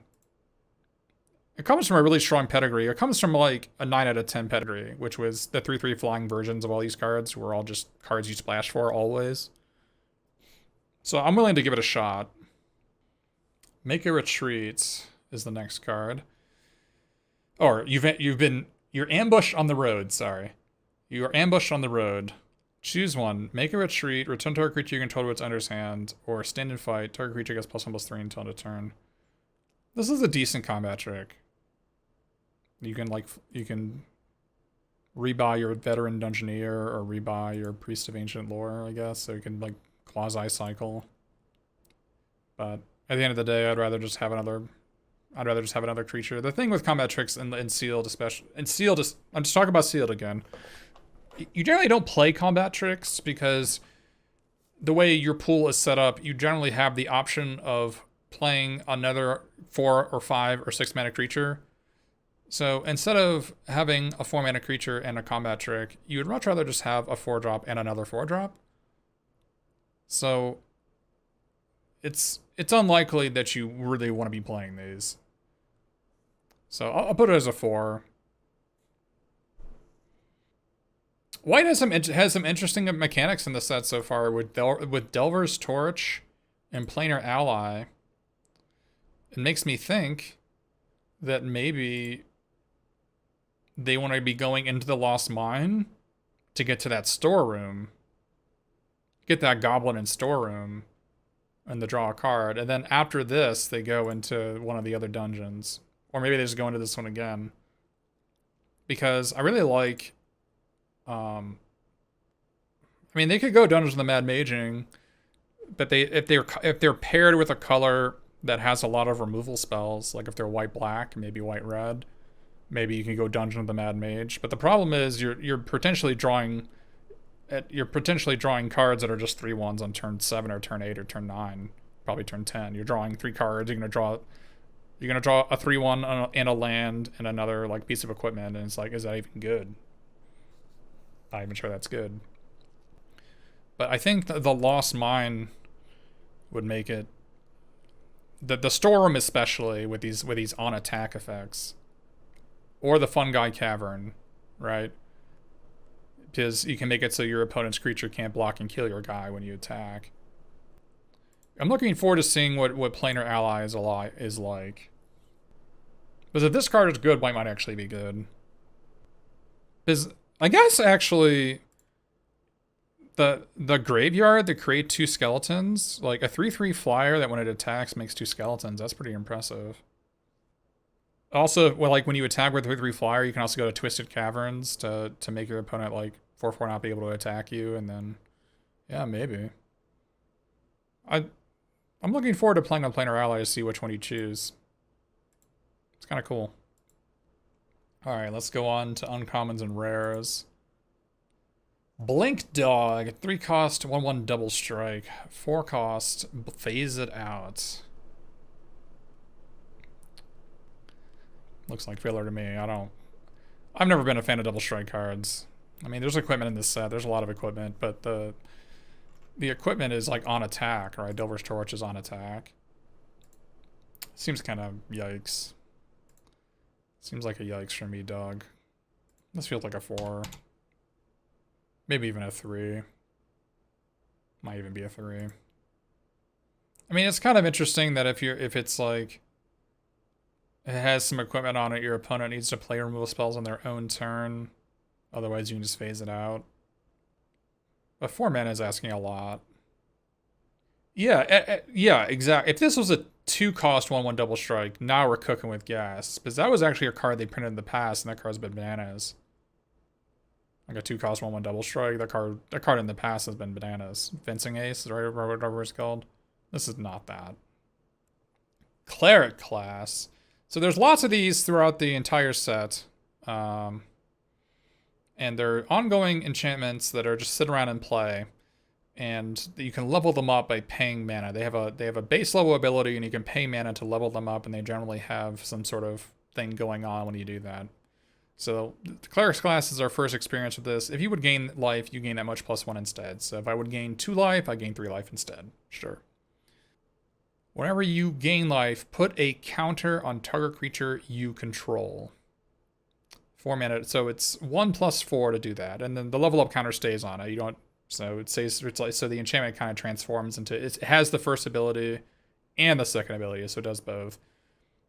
It comes from a really strong pedigree. It comes from like a 9 out of 10 pedigree, which was the 3/3 flying versions of all these cards were all just cards you splash for always. So I'm willing to give it a shot. Make a Retreat is the next card. Or you're ambushed on the road, sorry. You are ambushed on the road. Choose one. Make a retreat, return to a creature you control to its under's hand, or stand and fight. Target creature gets +1/+3 until end of turn. This is a decent combat trick. You can rebuy your Veteran Dungeoneer or rebuy your Priest of Ancient Lore, I guess, so you can like quasi-cycle. But at the end of the day, I'd rather just have another creature. The thing with combat tricks in sealed, especially in sealed, I'm just talking about sealed again. You generally don't play combat tricks because the way your pool is set up, you generally have the option of playing another 4 or 5 or 6 mana creature. So instead of having a 4 mana creature and a combat trick, you would much rather just have a 4-drop and another 4-drop. So it's unlikely that you really want to be playing these. So I'll put it as a 4. White has some interesting mechanics in the set so far with Delver's Torch and Planar Ally. It makes me think that maybe they want to be going into the Lost Mine to get to that storeroom. Get that goblin in storeroom and to draw a card. And then after this, they go into one of the other dungeons. Or maybe they just go into this one again. Because I really like... I mean, they could go Dungeons of the Mad Maging, but if they're paired with a color that has a lot of removal spells, like if they're white-black, maybe white-red, maybe you can go Dungeon of the Mad Mage. But the problem is you're potentially drawing cards that are just 3/1s on turn 7 or turn 8 or turn 9, probably turn 10. You're drawing 3 cards. You're gonna draw a 3/1 and a land and another like piece of equipment, and it's like, is that even good? Not even sure that's good. But I think the Lost Mine would make it. The storeroom especially with these on attack effects, or the Fungi Cavern, right? Because you can make it so your opponent's creature can't block and kill your guy when you attack. I'm looking forward to seeing what Planar Ally is like. Because if this card is good, white might actually be good. Because I guess actually the graveyard that create 2 skeletons, like a 3/3 flyer that when it attacks makes 2 skeletons, that's pretty impressive. Also, well, like when you attack with a 3/3 flyer, you can also go to Twisted Caverns to make your opponent like 4/4 not be able to attack you, and then yeah, maybe. I'm looking forward to playing on Planar Ally to see which one you choose. It's kind of cool. Alright, let's go on to uncommons and rares. Blink Dog, 3 cost, 1/1 double strike. 4 cost, phase it out. Looks like filler to me. I've never been a fan of double strike cards. I mean, there's equipment in this set. There's a lot of equipment, but the the equipment is like on attack, right? Delver's Torch is on attack. Seems kind of yikes. Seems like a yikes for me, dog. This feels like a 4. Maybe even a 3. Might even be a 3. I mean, it's kind of interesting that if it's like it has some equipment on it, your opponent needs to play removal spells on their own turn. Otherwise, you can just phase it out. But 4 mana is asking a lot. Yeah, yeah, exactly. If this was a 2-cost 1/1 double strike, now we're cooking with gas. Because that was actually a card they printed in the past, and that card's been bananas. Like a 2-cost 1/1 double strike. That card in the past has been bananas. Fencing Ace, right? Or whatever it's called. This is not that. Cleric class. So there's lots of these throughout the entire set. And they're ongoing enchantments that are just sit around and play. And you can level them up by paying mana. They have a base level ability, and you can pay mana to level them up, and they generally have some sort of thing going on when you do that. So the Cleric's class is our first experience with this. If you would gain life, you gain that much +1 instead. So if I would gain 2 life, I gain 3 life instead. Sure. Whenever you gain life, put a counter on target creature you control. 4 mana, so it's 1 + 4 to do that, and then the level up counter stays on it. You don't, so it stays. It's like, so the enchantment kind of transforms into it has the first ability and the second ability, so it does both.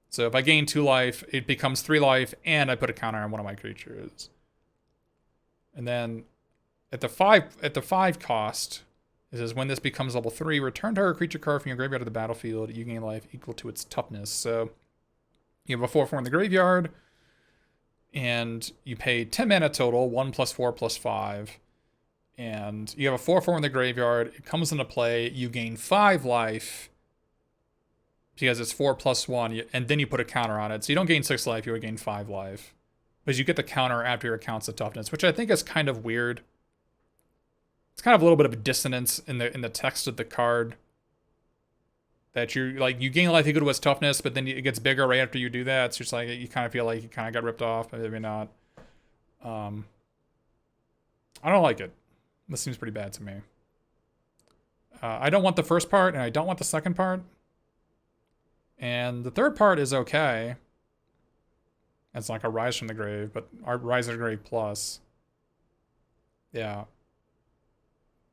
So if I gain 2 life, it becomes 3 life, and I put a counter on one of my creatures. And then at the 5 cost, it says when this becomes level 3, return target creature card from your graveyard to the battlefield. You gain life equal to its toughness. So you have a 4/4 in the graveyard, and you pay 10 mana total, 1 + 4 + 5. And you have a 4/4 in the graveyard. It comes into play. You gain 5 life because it's 4 + 1, and then you put a counter on it. So you don't gain 6 life, you would gain 5 life. Because you get the counter after your account's of toughness, which I think is kind of weird. It's kind of a little bit of a dissonance in the text of the card. That you gain life equal to its toughness, but then it gets bigger right after you do that. It's just like you kind of feel like you kind of got ripped off, but maybe not. I don't like it. This seems pretty bad to me. I don't want the first part, and I don't want the second part. And the third part is okay. It's like a Rise from the Grave, but our Rise from the Grave plus. Yeah.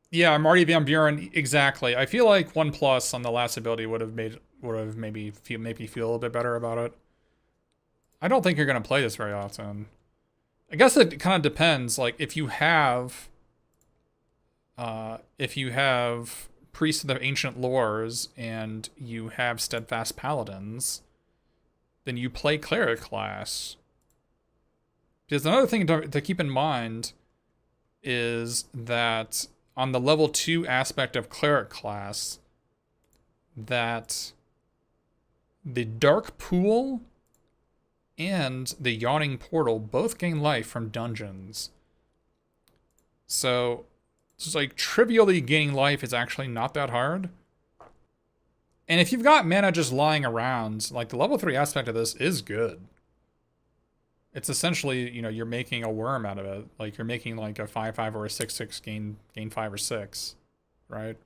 Yeah, Marty Van Buren, exactly. I feel like 1+ on the last ability would have maybe make me feel a little bit better about it. I don't think you're gonna play this very often. I guess it kind of depends. Like if you have Priests of the Ancient Lores and you have Steadfast Paladins, then you play Cleric class. Because another thing to keep in mind is that on the level 2 aspect of Cleric class, that the Dark Pool and the Yawning Portal both gain life from dungeons. So, it's like trivially gaining life is actually not that hard. And if you've got mana just lying around, like the level 3 aspect of this is good. It's essentially, you're making a worm out of it. Like you're making like a 5/5 or a 6/6 gain 5 or 6, right?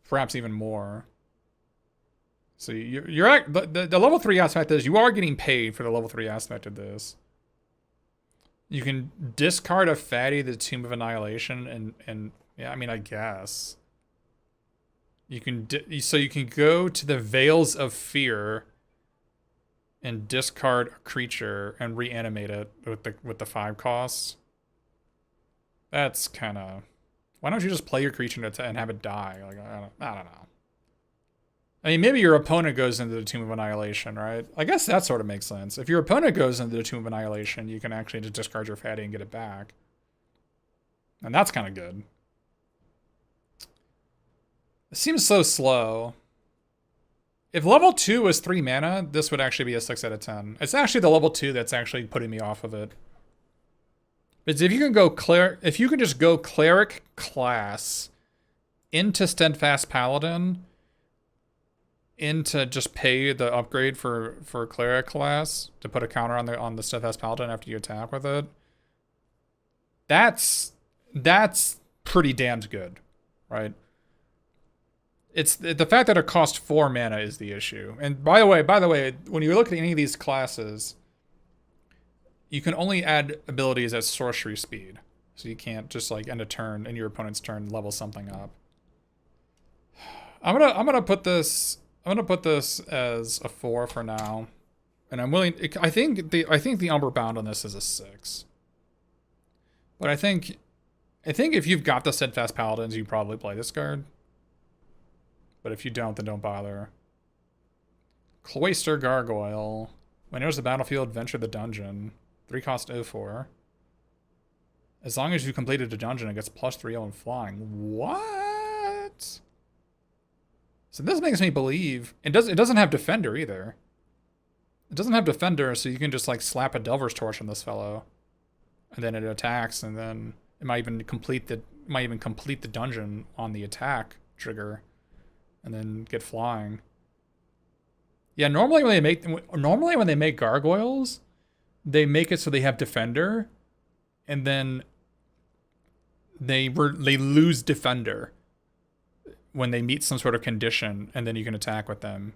Perhaps even more. So the level 3 aspect is you are getting paid for the level 3 aspect of this. You can discard a fatty, the Tomb of Annihilation, and yeah, I mean, I guess. You can go to the Veils of Fear and discard a creature and reanimate it with the 5 costs. That's kind of... Why don't you just play your creature and have it die? Like I don't know. I mean, maybe your opponent goes into the Tomb of Annihilation, right? I guess that sort of makes sense. If your opponent goes into the Tomb of Annihilation, you can actually just discard your fatty and get it back. And that's kind of good. It seems so slow. If level 2 was 3 mana, this would actually be a 6 out of 10. It's actually the level 2 that's actually putting me off of it. But if you can just go Cleric class into Steadfast Paladin, into just pay the upgrade for Cleric class to put a counter on the Steadfast Paladin after you attack with it, that's pretty damned good, right? It's the fact that it costs 4 mana is the issue. And by the way, when you look at any of these classes, you can only add abilities at sorcery speed. So you can't just like end a turn in your opponent's turn level something up. I'm gonna put this as a 4 for now. And I'm willing. I think the Umber Bound on this is a 6. But I think if you've got the Steadfast Paladins, you probably play this card. But if you don't, then don't bother. Cloister Gargoyle. When enters the battlefield, venture the dungeon. 3-cost 0-4. As long as you completed a dungeon, it gets +3/0 in flying. What? So this makes me believe it doesn't have Defender either. It doesn't have Defender, so you can just like slap a Delver's Torch on this fellow, and then it attacks, and then it might even complete the dungeon on the attack trigger, and then get flying. Yeah, normally when they make gargoyles, they make it so they have Defender, and then they lose Defender when they meet some sort of condition, and then you can attack with them.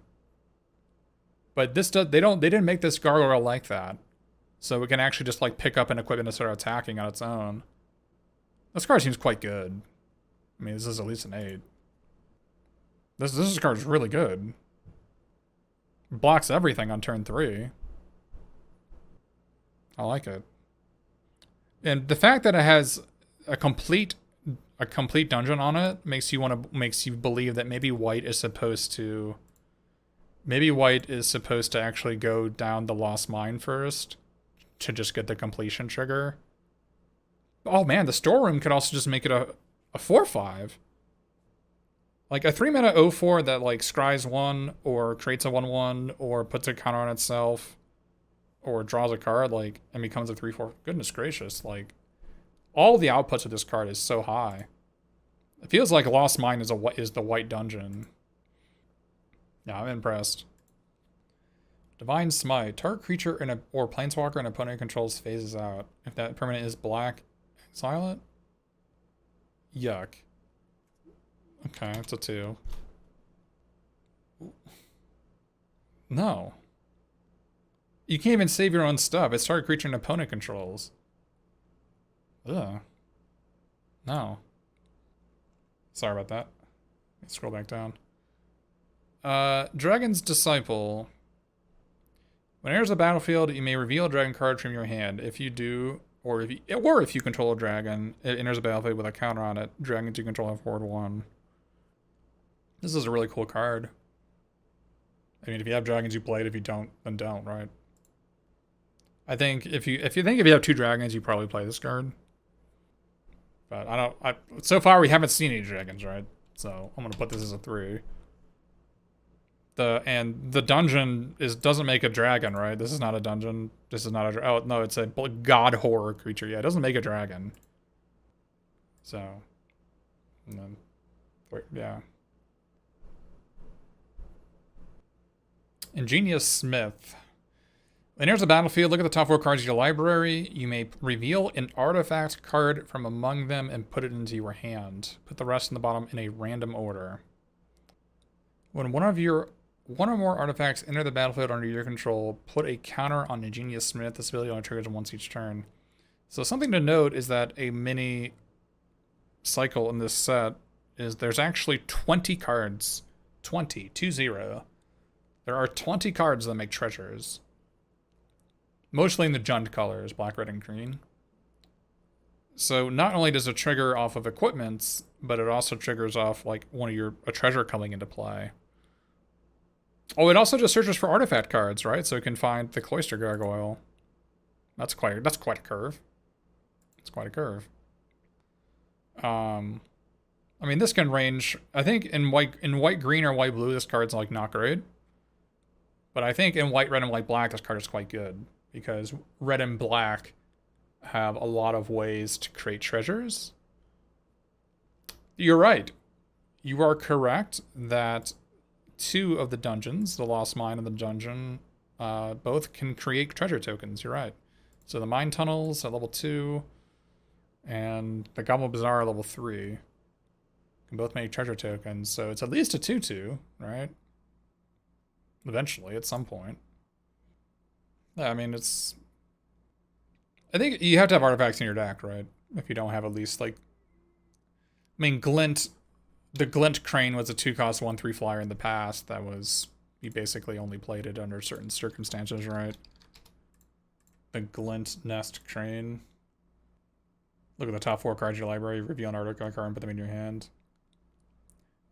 But they didn't make this gargoyle like that. So it can actually just like pick up an equipment and start attacking on its own. This card seems quite good. I mean, this is at least an 8. This card is really good. Blocks everything on turn 3. I like it. And the fact that it has a complete dungeon on it makes you believe that maybe white is supposed to actually go down the Lost Mine first to just get the completion trigger. Oh man, the storeroom could also just make it a 4/5. Like a 3-mana 0/4 that like scries 1 or creates a 1/1 or puts a counter on itself or draws a card like and becomes a 3/4. Goodness gracious, like all the outputs of this card is so high. It feels like Lost Mine is the white dungeon. Yeah, I'm impressed. Divine Smite. Target creature or planeswalker an opponent controls phases out. If that permanent is black and silent. Yuck. Okay, it's a 2. No. You can't even save your own stuff. It's target creature an opponent controls. Ugh. No. Sorry about that. Let's scroll back down. Dragon's Disciple. When it enters the battlefield, you may reveal a dragon card from your hand. If you do, or if you control a dragon, it enters the battlefield with a counter on it. Dragons you control have forward 1. This is a really cool card. I mean, if you have dragons, you play it. If you don't, then don't, right? I think if you have 2 dragons, you probably play this card. But so far we haven't seen any dragons, right? So I'm gonna put this as a 3. The dungeon doesn't make a dragon, right? This is not a dungeon. This is not a oh no, it's a god horror creature. Yeah, it doesn't make a dragon. So, and then, yeah. Ingenious Smith. When enters the battlefield, look at the top 4 cards of your library. You may reveal an artifact card from among them and put it into your hand. Put the rest in the bottom in a random order. When one or more artifacts enter the battlefield under your control, put a counter on Ingenious Smith. This ability only triggers once each turn. So something to note is that a mini cycle in this set is there's actually 20 cards. 20. There are 20 cards that make treasures. Mostly in the Jund colors, black, red, and green. So not only does it trigger off of equipments, but it also triggers off like a treasure coming into play. Oh, it also just searches for artifact cards, right? So it can find the Cloister Gargoyle. That's quite a curve. It's quite a curve. I mean, this can range. I think in white, green, or white, blue, this card's like not great. But I think in white, red, and white, black, this card is quite good because red and black have a lot of ways to create treasures. You're right. You are correct that 2 of the dungeons, the Lost Mine and the dungeon, both can create treasure tokens. You're right. So the Mine Tunnels are level 2, and the Goblin Bazaar are level 3. Can both make treasure tokens, so it's at least a 2/2, right? Eventually, at some point. Yeah, I mean, it's... I think you have to have artifacts in your deck, right? If you don't have at least, like... I mean, Glint... The Glint Crane was a 2-cost 1/3 flyer in the past. That was... You basically only played it under certain circumstances, right? The Glint Nest Crane. Look at the top 4 cards of your library, reveal an artifact card, and put them in your hand.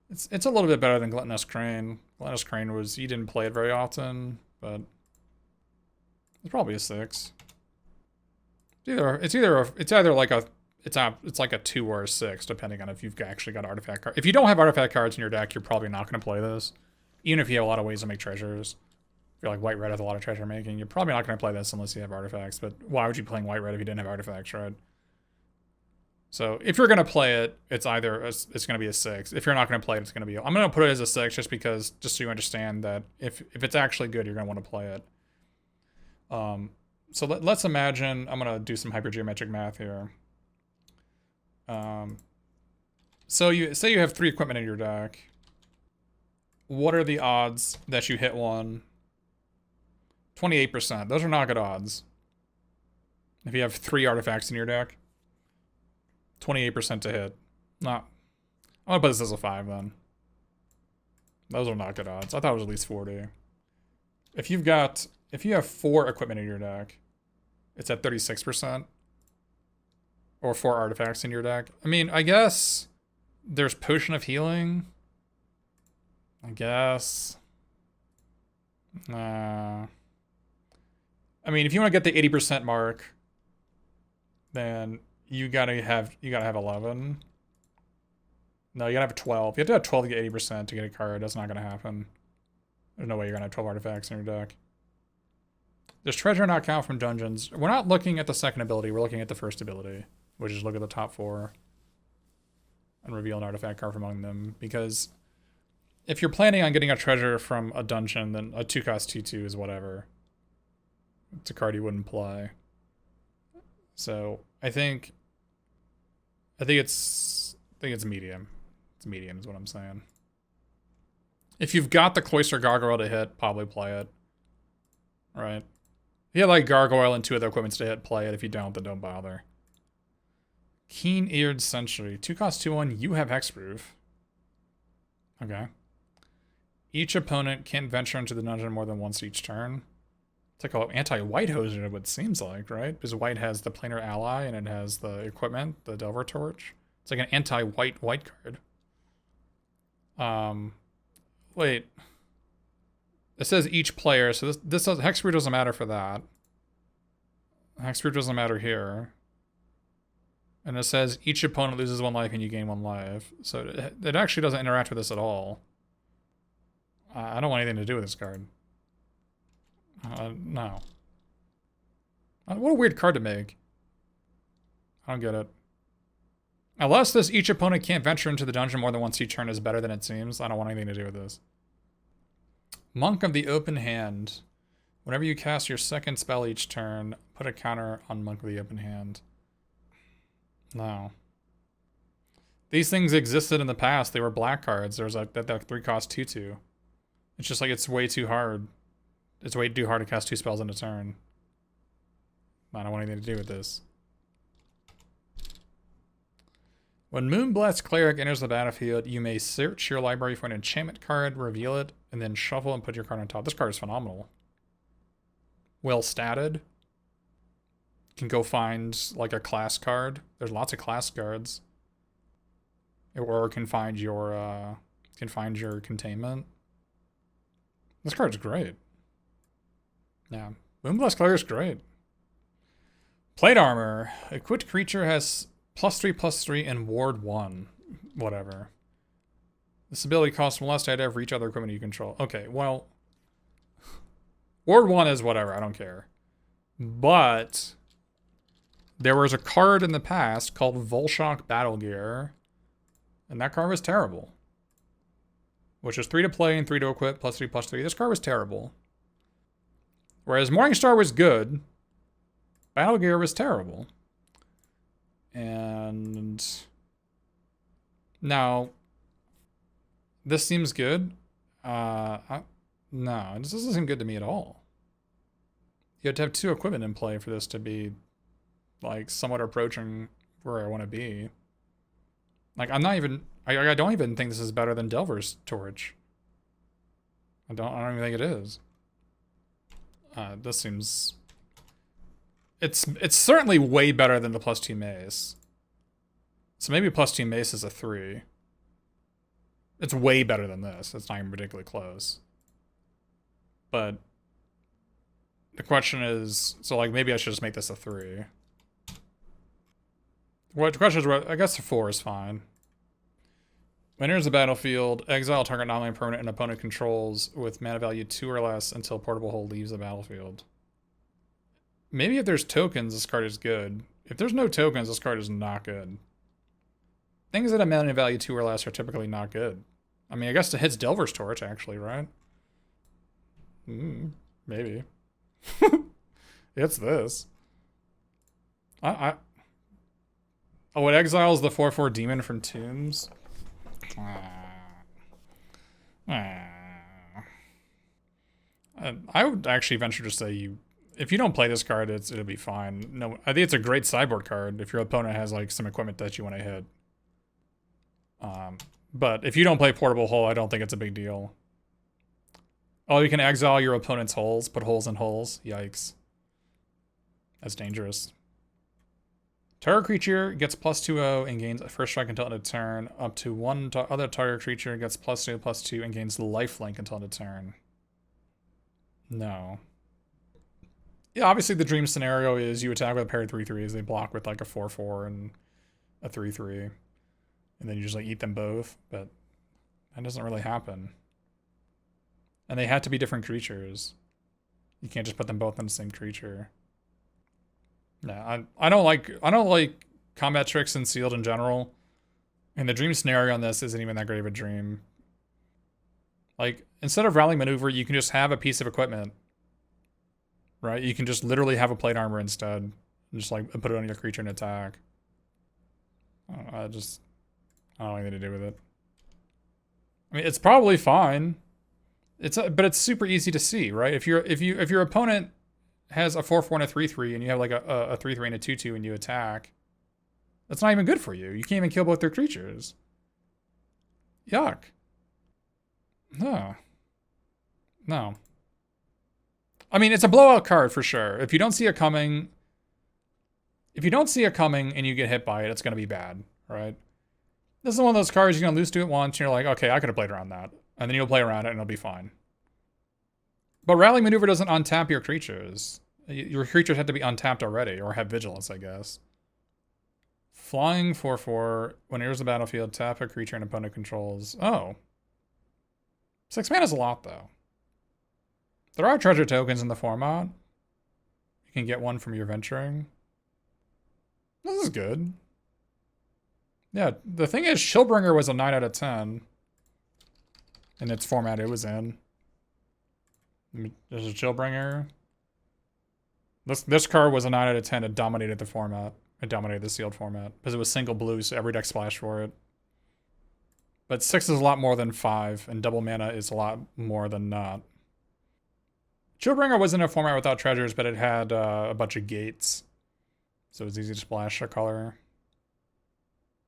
It's a little bit better than Glint Nest Crane. Glint Nest Crane was... You didn't play it very often, but... It's probably a 6. It's either like a... It's like a 2 or a 6, depending on if you've actually got artifact cards. If you don't have artifact cards in your deck, you're probably not going to play this. Even if you have a lot of ways to make treasures. If you're like white-red has a lot of treasure making, you're probably not going to play this unless you have artifacts. But why would you be playing white-red if you didn't have artifacts, right? So if you're going to play it, it's going to be a 6. If you're not going to play it, it's going to be... I'm going to put it as a 6 just so you understand that if it's actually good, you're going to want to play it. So let's imagine... I'm going to do some hypergeometric math here. So say you have 3 equipment in your deck. What are the odds that you hit one? 28%. Those are not good odds. If you have 3 artifacts in your deck, 28% to hit. I'm gonna put this as a 5 then. Those are not good odds. I thought it was at least 40. If you have 4 equipment in your deck, it's at 36%. Or 4 artifacts in your deck. I mean, I guess there's Potion of Healing. I guess. I mean, if you want to get the 80% mark, then you gotta have 11. No, you gotta have 12. You have to have 12 to get 80% to get a card. That's not gonna happen. There's no way you're gonna have 12 artifacts in your deck. Does treasure not count from dungeons? We're not looking at the second ability. We're looking at the first ability, which is look at the top 4 and reveal an artifact card from among them. Because if you're planning on getting a treasure from a dungeon, then a 2-cost 2/2 is whatever. It's a card you wouldn't play. So I think it's medium. It's medium is what I'm saying. If you've got the Cloister Gargoyle to hit, probably play it. Right? If you have like Gargoyle and 2 other equipments to hit, play it. If you don't, then don't bother. Keen-Eared Sentry. 2-cost 2/1, you have Hexproof. Okay. Each opponent can't venture into the dungeon more than once each turn. It's like an anti-white hoser, what it seems like, right? Because white has the planar ally and it has the equipment, the Delver Torch. It's like an anti-white card. Wait. It says each player, so this does, Hexproof doesn't matter for that. Hexproof doesn't matter here. And it says each opponent loses 1 life and you gain 1 life. So it actually doesn't interact with this at all. I don't want anything to do with this card. No. What a weird card to make. I don't get it. Unless this each opponent can't venture into the dungeon more than once each turn is better than it seems, I don't want anything to do with this. Monk of the Open Hand. Whenever you cast your second spell each turn, put a counter on Monk of the Open Hand. No. These things existed in the past. They were black cards. There was like that 3-cost 2/2. It's just like it's way too hard. It's way too hard to cast 2 spells in a turn. I don't want anything to do with this. When Moonblast Cleric enters the battlefield, you may search your library for an enchantment card, reveal it, and then shuffle and put your card on top. This card is phenomenal. Well statted. Can go find like a class card. There's lots of class cards. Or can find your containment. This card's great. Yeah. Moonblast Cleric is great. Plate Armor. Equipped creature has +3/+3 and Ward 1. Whatever. This ability costs 1 less to add for each other equipment you control. Okay, well. Ward 1 is whatever, I don't care. But there was a card in the past called Volshock Battle Gear. And that card was terrible. Which is 3 to play and 3 to equip, +3/+3. This card was terrible. Whereas Morningstar was good, Battle Gear was terrible. And now, This seems good. No, this doesn't seem good to me at all. You have to have 2 equipment in play for this to be, like, somewhat approaching where I want to be. Like, I'm not even... I don't even think this is better than Delver's Torch. I don't even think it is. This seems... It's certainly way better than the +2 mace. So maybe +2 mace is a 3. It's way better than this. It's not even particularly close. But the question is, so like maybe I should just make this a 3. What the question is, I guess a 4 is fine. When enters the battlefield, exile target non-land permanent and opponent controls with mana value 2 or less until Portable Hole leaves the battlefield. Maybe if there's tokens, this card is good. If there's no tokens, this card is not good. Things that have mana value 2 or less are typically not good. I mean, I guess it hits Delver's Torch, actually, right? Maybe. It's this. Oh, it exiles the 4/4 demon from Tombs? I would actually venture to say if you don't play this card, it'll be fine. No, I think it's a great sideboard card if your opponent has like some equipment that you want to hit. But if you don't play Portable Hole, I don't think it's a big deal. Oh, you can exile your opponent's holes, put holes in holes. Yikes. That's dangerous. Target creature gets +2/0 and gains a first strike until end of turn. Up to one other target creature gets +2/+2 and gains lifelink until end of turn. No. Yeah, obviously the dream scenario is you attack with a pair of 3/3s. They block with like a 4/4 and a 3/3. And then you just like eat them both. But that doesn't really happen. And they have to be different creatures. You can't just put them both in the same creature. Yeah, I don't like combat tricks and sealed in general. And the dream scenario on this isn't even that great of a dream. Like, instead of rallying maneuver, you can just have a piece of equipment. Right? You can just literally have a plate armor instead. And just like put it on your creature and attack. I don't know anything to do with it. I mean, it's probably fine. But it's super easy to see, right? If your opponent has a 4/4 and a 3/3 and you have like a 3/3 and a 2/2 and you attack, that's not even good for you. You can't even kill both their creatures. Yuck. No. I mean, it's a blowout card for sure. If you don't see it coming and you get hit by it, it's gonna be bad, right? This is one of those cards you're gonna lose to it once and you're like, okay, I could have played around that. And then you'll play around it and it'll be fine. But Rally Maneuver doesn't untap your creatures. Your creatures have to be untapped already, or have Vigilance, I guess. Flying 4/4, when it enters the battlefield, tap a creature an opponent controls. Oh. 6 mana is a lot, though. There are treasure tokens in the format. You can get one from your venturing. This is good. Yeah, the thing is, Shieldbringer was a 9 out of 10. In its format it was in. There's a Chillbringer. This card was a 9 out of 10. It dominated the format. It dominated the sealed format. Because it was single blue, so every deck splashed for it. But 6 is a lot more than 5, and double mana is a lot more than not. Chillbringer was in a format without treasures, but it had a bunch of gates. So it was easy to splash a color.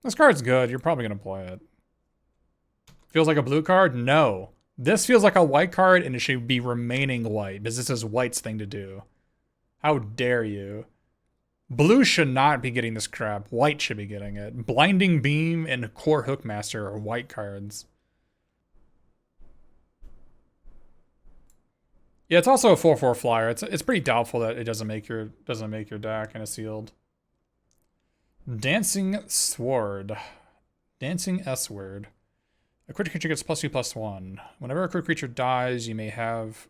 This card's good. You're probably going to play it. Feels like a blue card? No. This feels like a white card, and it should be remaining white, because this is white's thing to do. How dare you? Blue should not be getting this crap. White should be getting it. Blinding Beam and Core Hookmaster are white cards. Yeah, it's also a 4/4 flyer. It's pretty doubtful that it doesn't make your deck in a sealed. Dancing Sword. Dancing S-Word. A crit creature gets +2/+1. Whenever a crit creature dies, you may have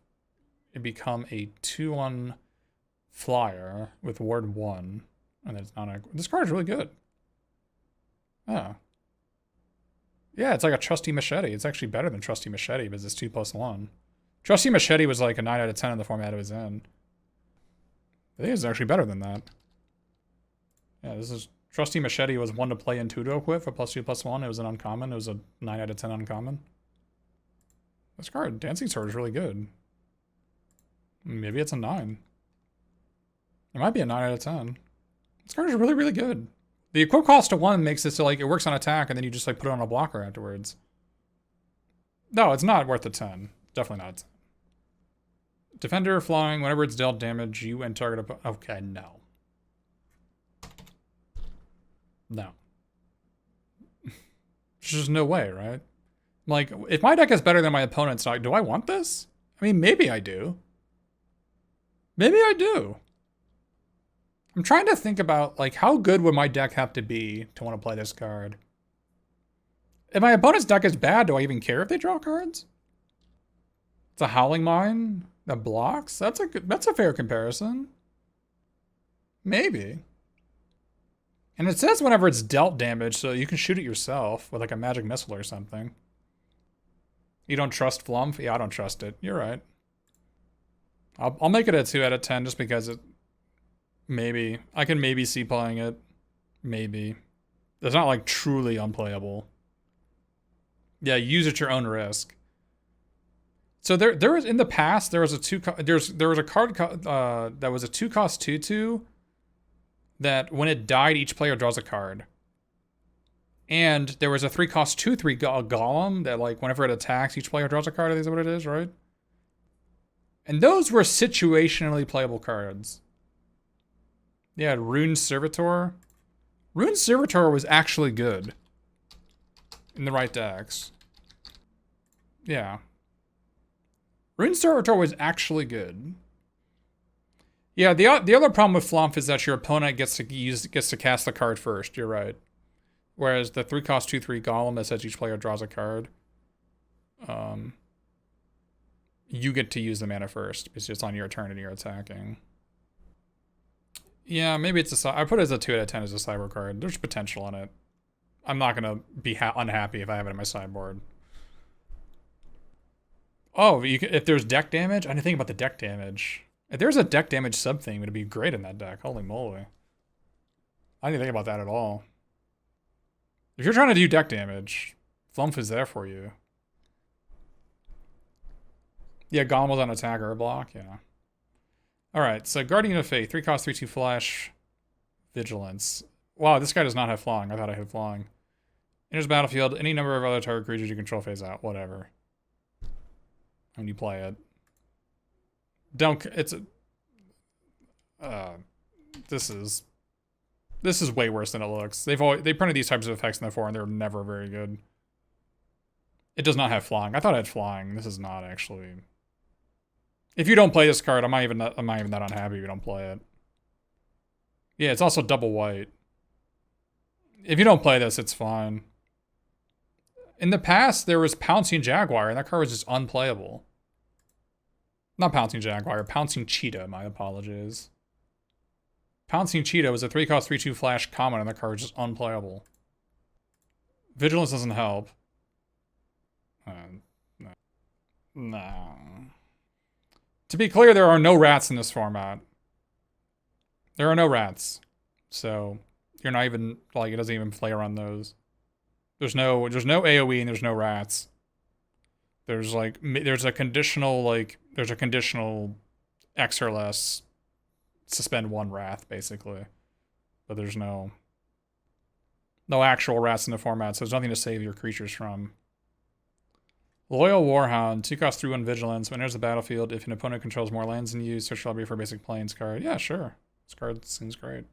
it become a 2/1 flyer with ward 1. And it's not a... This card is really good. Oh. Yeah, it's like a Trusty Machete. It's actually better than Trusty Machete, because it's 2/+1. Trusty Machete was like a 9 out of 10 in the format it was in. I think it's actually better than that. Yeah, this is... Trusty Machete was one to play in 2 to equip for +2/+1. It was an uncommon. It was a 9 out of 10 uncommon. This card, Dancing Sword, is really good. Maybe it's a 9. It might be a 9 out of 10. This card is really, really good. The equip cost to 1 makes it so like it works on attack, and then you just like put it on a blocker afterwards. No, it's not worth a 10. Definitely not a 10. Defender flying, whenever it's dealt damage, you and target okay, no. No. There's just no way, right? Like, if my deck is better than my opponent's, do I want this? I mean, maybe I do. Maybe I do. I'm trying to think about, like, how good would my deck have to be to want to play this card? If my opponent's deck is bad, do I even care if they draw cards? It's a Howling Mine that blocks? That's a fair comparison. Maybe. And it says whenever it's dealt damage, so you can shoot it yourself with like a magic missile or something. You don't trust Flump? Yeah, I don't trust it. You're right. I'll make it a 2 out of 10 just because it... Maybe. I can maybe see playing it. Maybe. It's not like truly unplayable. Yeah, use at your own risk. So there was, in the past, there was a card that was a 2-cost 2/2 that when it died, each player draws a card. And there was a 3-cost 2/3 golem that, like, whenever it attacks, each player draws a card. I think is what it is, right? And those were situationally playable cards. Yeah, Rune Servitor. Rune Servitor was actually good in the right decks. Yeah. Rune Servitor was actually good. Yeah, the other problem with Flump is that your opponent gets to cast the card first. You're right. Whereas the 3-cost 2/3 golem that says each player draws a card, you get to use the mana first because it's on your turn and you're attacking. Yeah, maybe it's I put it as a 2 out of 10 as a cyborg card. There's potential in it. I'm not gonna be unhappy if I have it in my sideboard. Oh, if there's deck damage, I didn't think about the deck damage. If there's a deck damage sub thing, it'd be great in that deck. Holy moly! I didn't think about that at all. If you're trying to do deck damage, Flump is there for you. Yeah, Golem was on attack or a block, yeah. Alright, so Guardian of Faith, 3-cost 3/2 flash, Vigilance. Wow, this guy does not have flying. I thought I had flying. Enters battlefield, any number of other target creatures you control phase out, whatever. When you play it. This is way worse than it looks. They printed these types of effects in the 4 and they're never very good. It does not have flying. I thought it had flying. This is not actually. If you don't play this card, I'm not even that unhappy if you don't play it. Yeah, it's also double white. If you don't play this, it's fine. In the past, there was Pouncing Jaguar, and that card was just unplayable. Not Pouncing Jaguar, Pouncing Cheetah, my apologies. Pouncing Cheetah was a 3-cost 3/2 flash common, and that card was just unplayable. Vigilance doesn't help. No. To be clear, there are no rats in this format. There are no rats. So, you're not even, like, it doesn't even play around those. There's no AoE and there's no rats. There's a conditional X or less suspend 1 wrath, basically. But there's no actual rats in the format, so there's nothing to save your creatures from. Loyal Warhound, 2-cost 3/1 Vigilance. When enters the battlefield, if an opponent controls more lands than you, search lobby for a basic plains card. Yeah, sure. This card seems great.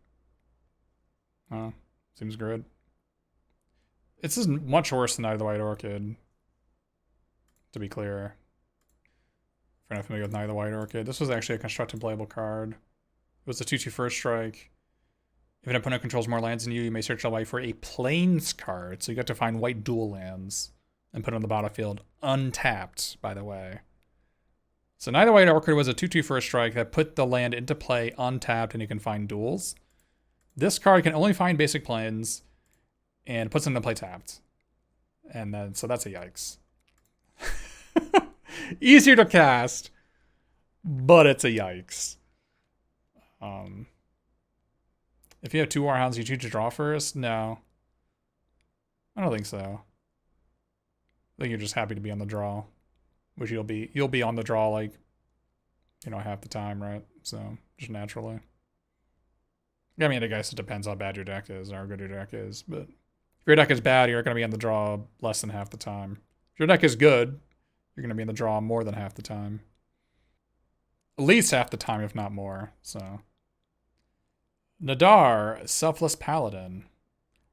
Seems good. This is much worse than Night of the White Orchid. To be clear. If you're not familiar with Night of the White Orchid, this was actually a constructed playable card. It was a 2/2 first strike. If an opponent controls more lands than you, you may search lobby for a plains card. So you got to find white dual lands and put it on the battlefield untapped, by the way. So Night of the White Orchid was a 2/2 first strike that put the land into play untapped and you can find duels. This card can only find basic plains and puts them into play tapped. And then, so that's a yikes. Easier to cast, but it's a yikes. If you have 2 Warhounds, you choose to draw first? No. I don't think so. I think you're just happy to be on the draw. which you'll be on the draw like, half the time, right? So just naturally. I mean, I guess it depends how bad your deck is or how good your deck is, but if your deck is bad, you're going to be on the draw less than half the time. If your deck is good, you're going to be in the draw more than half the time. At least half the time, if not more. So, Nadar, Selfless Paladin.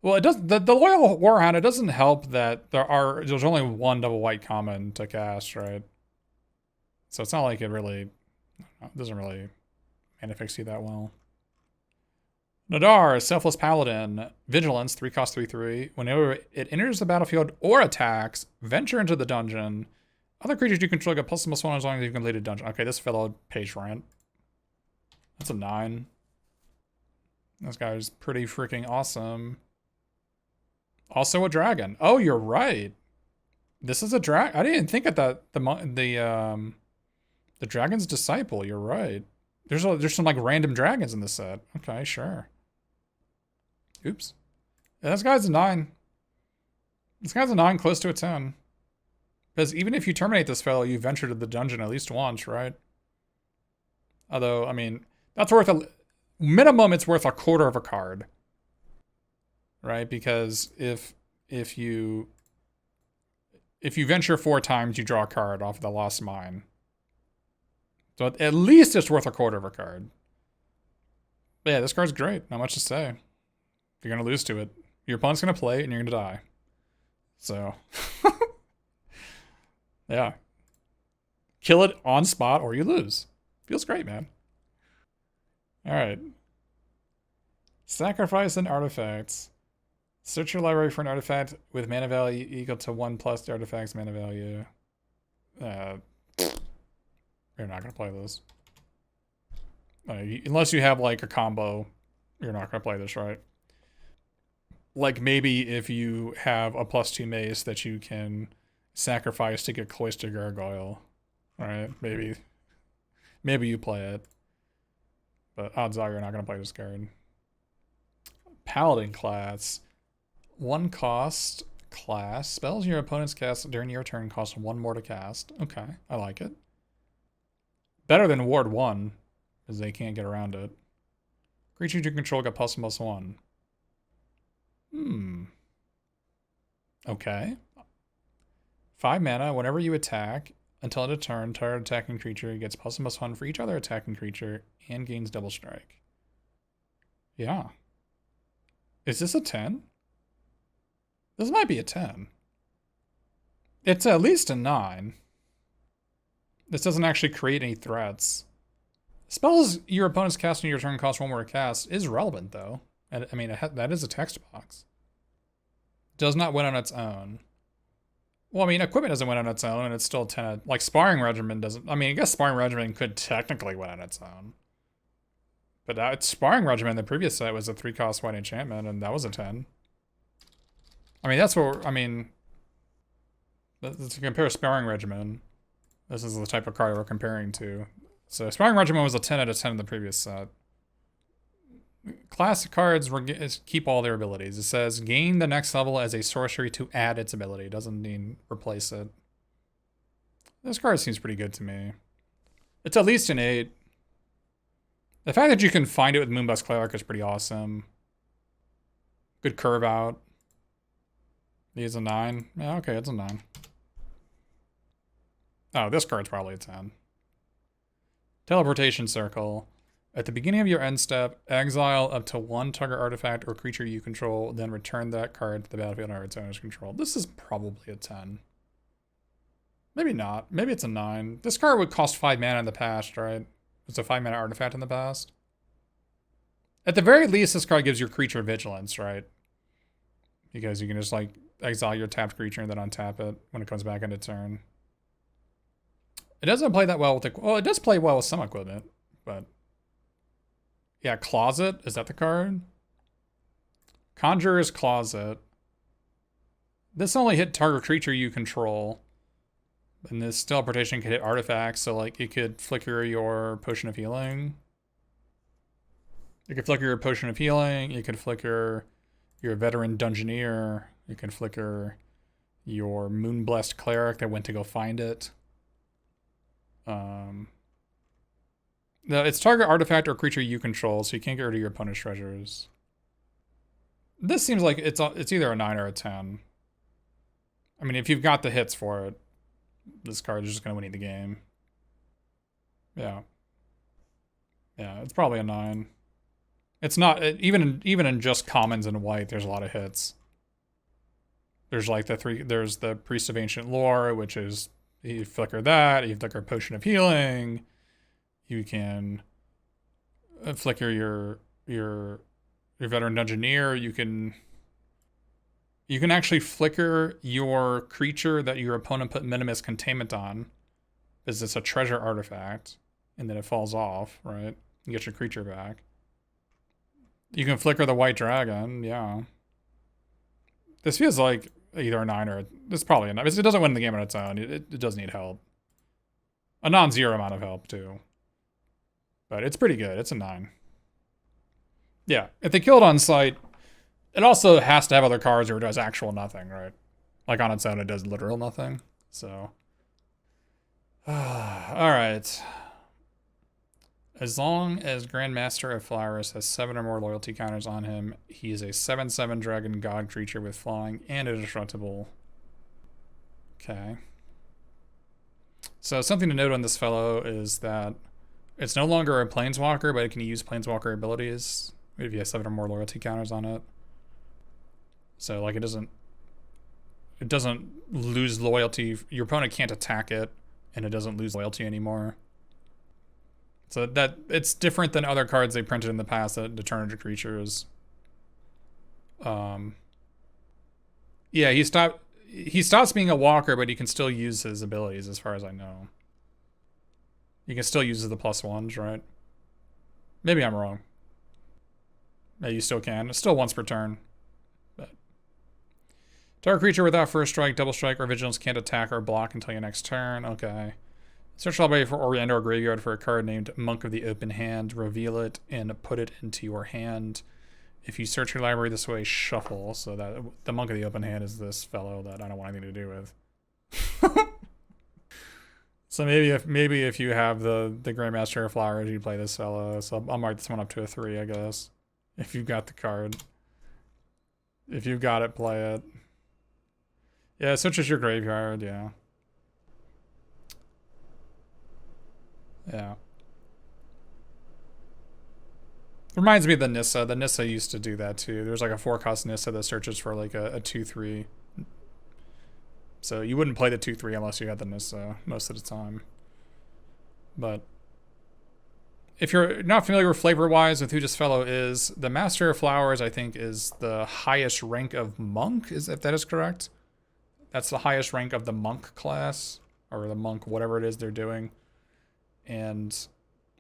Well, it does the Loyal Warhound. It doesn't help that there's only one double white common to cast, right? So it's not like it doesn't really manifest you that well. Nadar, Selfless Paladin, Vigilance, 3 cost 3/3. Whenever it enters the battlefield or attacks, venture into the dungeon. Other creatures you control get +1/+1 as long as you've completed dungeon. Okay, this fellow pays rent. That's a 9. This guy's pretty freaking awesome. Also a dragon. Oh, you're right. This is a dragon. I didn't think of that. The Dragon's Disciple. You're right. There's some like random dragons in this set. Okay, sure. Oops. Yeah, this guy's a 9. This guy's a 9, close to a 10. Because even if you terminate this fellow, you venture to the dungeon at least once, right? Although, I mean, that's worth minimum. It's worth a quarter of a card, right? Because if you venture 4 times, you draw a card off the Lost Mine. So at least it's worth a quarter of a card. But yeah, this card's great. Not much to say. You're going to lose to it. Your opponent's going to play it and you're going to die. So, yeah. Kill it on spot or you lose. Feels great, man. All right. Sacrifice an artifact. Search your library for an artifact with mana value equal to 1+ the artifact's mana value. You're not going to play this. Unless you have like a combo, you're not going to play this, right? Like maybe if you have a +2 mace that you can sacrifice to get Cloister Gargoyle, right? Maybe you play it. But odds are you're not going to play this card. Paladin class. 1 cost class. Spells your opponent's cast during your turn cost 1 more to cast. Okay, I like it. Better than Ward 1, because they can't get around it. Creatures you control get +1/+1. Okay. 5 mana, whenever you attack, until end of turn, target attacking creature gets +1/+1 for each other attacking creature and gains double strike. Yeah. Is this a 10? This might be a 10. It's at least a 9. This doesn't actually create any threats. Spells your opponent's cast on your turn cost 1 more to cast is relevant, though. And I mean, that is a text box. Does not win on its own. Well, I mean, equipment doesn't win on its own, and it's still 10. Like, Sparring Regimen doesn't. I mean, I guess Sparring Regimen could technically win on its own. But Sparring Regimen, the previous set, was a 3-cost white enchantment, and that was a 10. I mean, that's what. I mean, to compare Sparring Regimen, this is the type of card we're comparing to. So, Sparring Regimen was a 10 out of 10 in the previous set. Classic cards keep all their abilities. It says gain the next level as a sorcery to add its ability. It doesn't mean replace it. This card seems pretty good to me. It's at least an 8. The fact that you can find it with Moonblast Cleric is pretty awesome. Good curve out. He's a 9. Yeah, okay, it's a 9. Oh, this card's probably a 10. Teleportation Circle. At the beginning of your end step, exile up to 1 target artifact or creature you control, then return that card to the battlefield under its owner's control. This is probably a 10. Maybe not. Maybe it's a 9. This card would cost 5 mana in the past, right? It's a 5 mana artifact in the past. At the very least, this card gives your creature vigilance, right? Because you can just like exile your tapped creature and then untap it when it comes back into turn. It doesn't play that well with well, it does play well with some equipment, but yeah, Closet, is that the card? Conjurer's Closet. This only hit target creature you control. And this teleportation could hit artifacts, so like it could flicker your Potion of Healing. You could flicker your Potion of Healing, you could flicker your Veteran Dungeoneer, you can flicker your Moonblessed Cleric that went to go find it. No, it's target artifact or creature you control, so you can't get rid of your opponent's treasures. This seems like it's either a 9 or a 10. I mean, if you've got the hits for it, this card is just going to win you the game. Yeah. Yeah, it's probably a 9. It's not, even in just commons and white, there's a lot of hits. There's like there's the Priest of Ancient Lore, which is, you flicker that, you flicker Potion of Healing, you can flicker your Veteran Dungeoneer, you can actually flicker your creature that your opponent put Minimus Containment on, because it's a treasure artifact, and then it falls off, right? You get your creature back. You can flicker the White Dragon, yeah. This feels like either a 9 or... This is probably a 9. It doesn't win the game on its own. It does need help. A non-zero amount of help, too. But it's pretty good. It's a 9. Yeah, if they kill it on sight, it also has to have other cards or it does actual nothing, right? Like on its own, it does literal nothing. So... Alright. As long as Grandmaster of Flowers has 7 or more loyalty counters on him, he is a 7/7 dragon god creature with flying and indestructible. Okay. So something to note on this fellow is that it's no longer a planeswalker, but it can use planeswalker abilities if you have 7 or more loyalty counters on it. So like it doesn't lose loyalty. Your opponent can't attack it, and it doesn't lose loyalty anymore. So that it's different than other cards they printed in the past that determined to creatures. Yeah, he stops being a walker, but he can still use his abilities as far as I know. You can still use the +1s, right? Maybe I'm wrong. Yeah, you still can. It's still once per turn. But target creature without first strike, double strike, or vigilance can't attack or block until your next turn. Okay. Search library for or graveyard for a card named Monk of the Open Hand. Reveal it and put it into your hand. If you search your library this way, shuffle. So that the Monk of the Open Hand is this fellow that I don't want anything to do with. So maybe if you have the Grandmaster of Flowers, you play this fellow. So I'll mark this one up to a 3, I guess. If you've got the card. If you've got it, play it. Yeah, search as your graveyard, yeah. Yeah. Reminds me of the Nissa. The Nissa used to do that too. There's like a 4-cost Nissa that searches for like a 2/3. So you wouldn't play the 2/3 unless you had the Nissa most of the time. But if you're not familiar with flavor-wise with who this fellow is, the Master of Flowers, I think, is the highest rank of Monk, if that is correct. That's the highest rank of the Monk class, or the Monk, whatever it is they're doing. And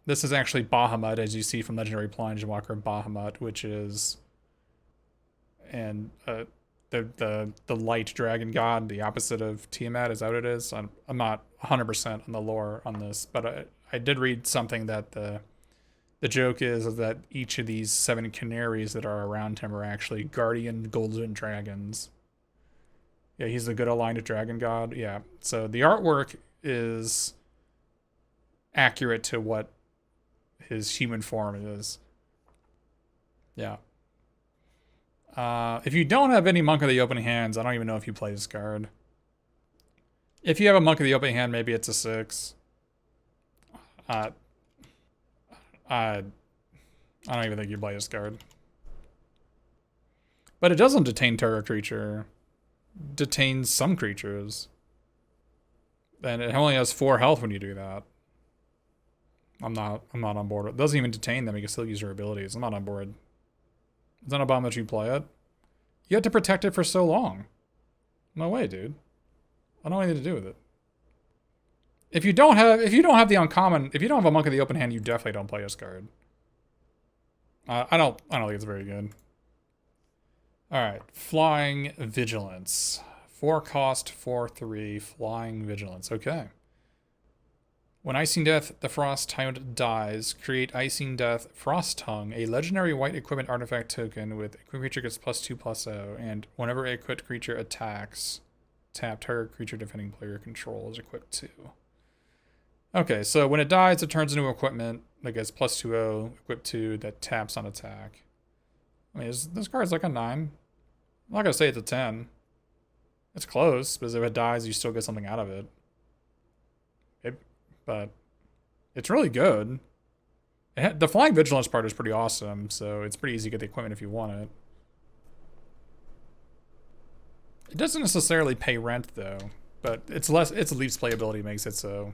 this is actually Bahamut, as you see from Legendary Planeswalker Bahamut, which is the light dragon god, the opposite of Tiamat. Is that what it is? I'm not 100% on the lore on this, but I did read something that the joke is that each of these 7 canaries that are around him are actually guardian golden dragons. Yeah, he's the good aligned dragon god. Yeah, so the artwork is accurate to what his human form is. Yeah. If you don't have any Monk of the Open Hands, I don't even know if you play this card. If you have a Monk of the Open Hand, maybe it's a 6. I don't even think you play this card. But it doesn't detain target creature. Detains some creatures. And it only has 4 health when you do that. I'm not on board. It doesn't even detain them. You can still use your abilities. I'm not on board. Is that a bomb that you play it? You had to protect it for so long. No way, dude. I don't want anything to do with it. If you don't have the uncommon, if you don't have a Monk of the Open Hand, you definitely don't play this card. I don't think it's very good. Alright, Flying Vigilance. 4-cost, 4/3, Flying Vigilance. Okay. When Icing Death, the Frost Tyrant dies, create Icing Death, Frost Tongue, a legendary white equipment artifact token with equipped creature gets +2/+0, and whenever a equipped creature attacks, tap target creature defending player control is equipped to. Okay, so when it dies, it turns into equipment that gets plus 2/0, equip 2, that taps on attack. I mean, this card's like a 9. I'm not gonna say it's a 10. It's close, because if it dies, you still get something out of it. But it's really good. The Flying Vigilance part is pretty awesome, so it's pretty easy to get the equipment if you want it. It doesn't necessarily pay rent, though, but its Leaf's playability makes it so.